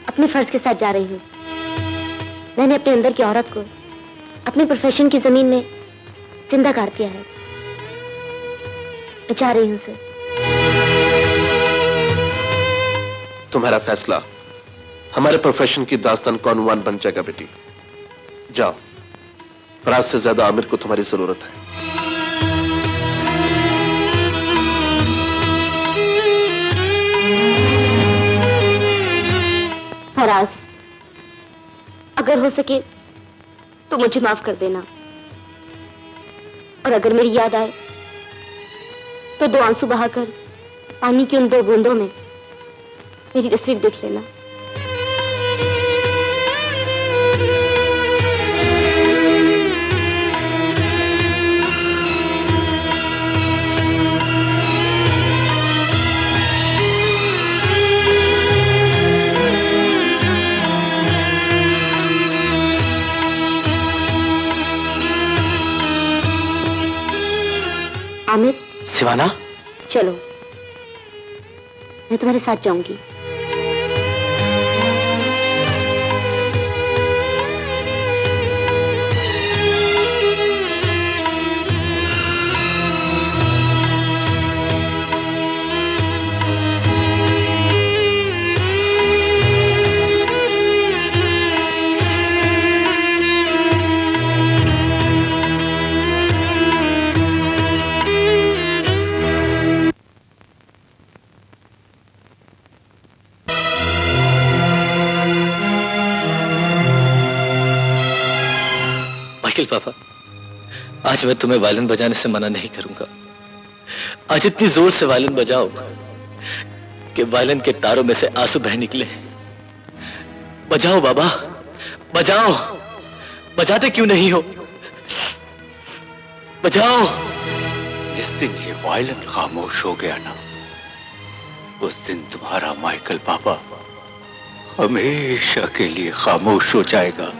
अपने फर्ज के साथ जा रही हूँ। मैंने अपने अंदर की औरत को अपने प्रोफेशन की जमीन में जिंदा गाड़ दिया है। मैं जा रही हूँ सर। तुम्हारा फैसला हमारे प्रोफेशन की दास्तान का उन्वान बन जाएगा बेटी। जाओ, फराज से ज्यादा आमिर को तुम्हारी जरूरत है। फराज, अगर हो सके तो मुझे माफ कर देना, और अगर मेरी याद आए तो 2 आंसू बहाकर पानी की उन 2 बूंदों में मेरी तस्वीर देख लेना। आमिर, सिवाना, चलो, मैं तुम्हारे साथ जाऊंगी। पापा, आज मैं तुम्हें वायलिन बजाने से मना नहीं करूंगा। आज इतनी जोर से वायलिन बजाओ कि वायलिन के तारों में से आंसू बह निकले। बजाओ बाबा, बजाओ। बजाते क्यों नहीं हो? बजाओ। जिस दिन ये वायलिन खामोश हो गया ना, उस दिन तुम्हारा माइकल पापा हमेशा के लिए खामोश हो जाएगा।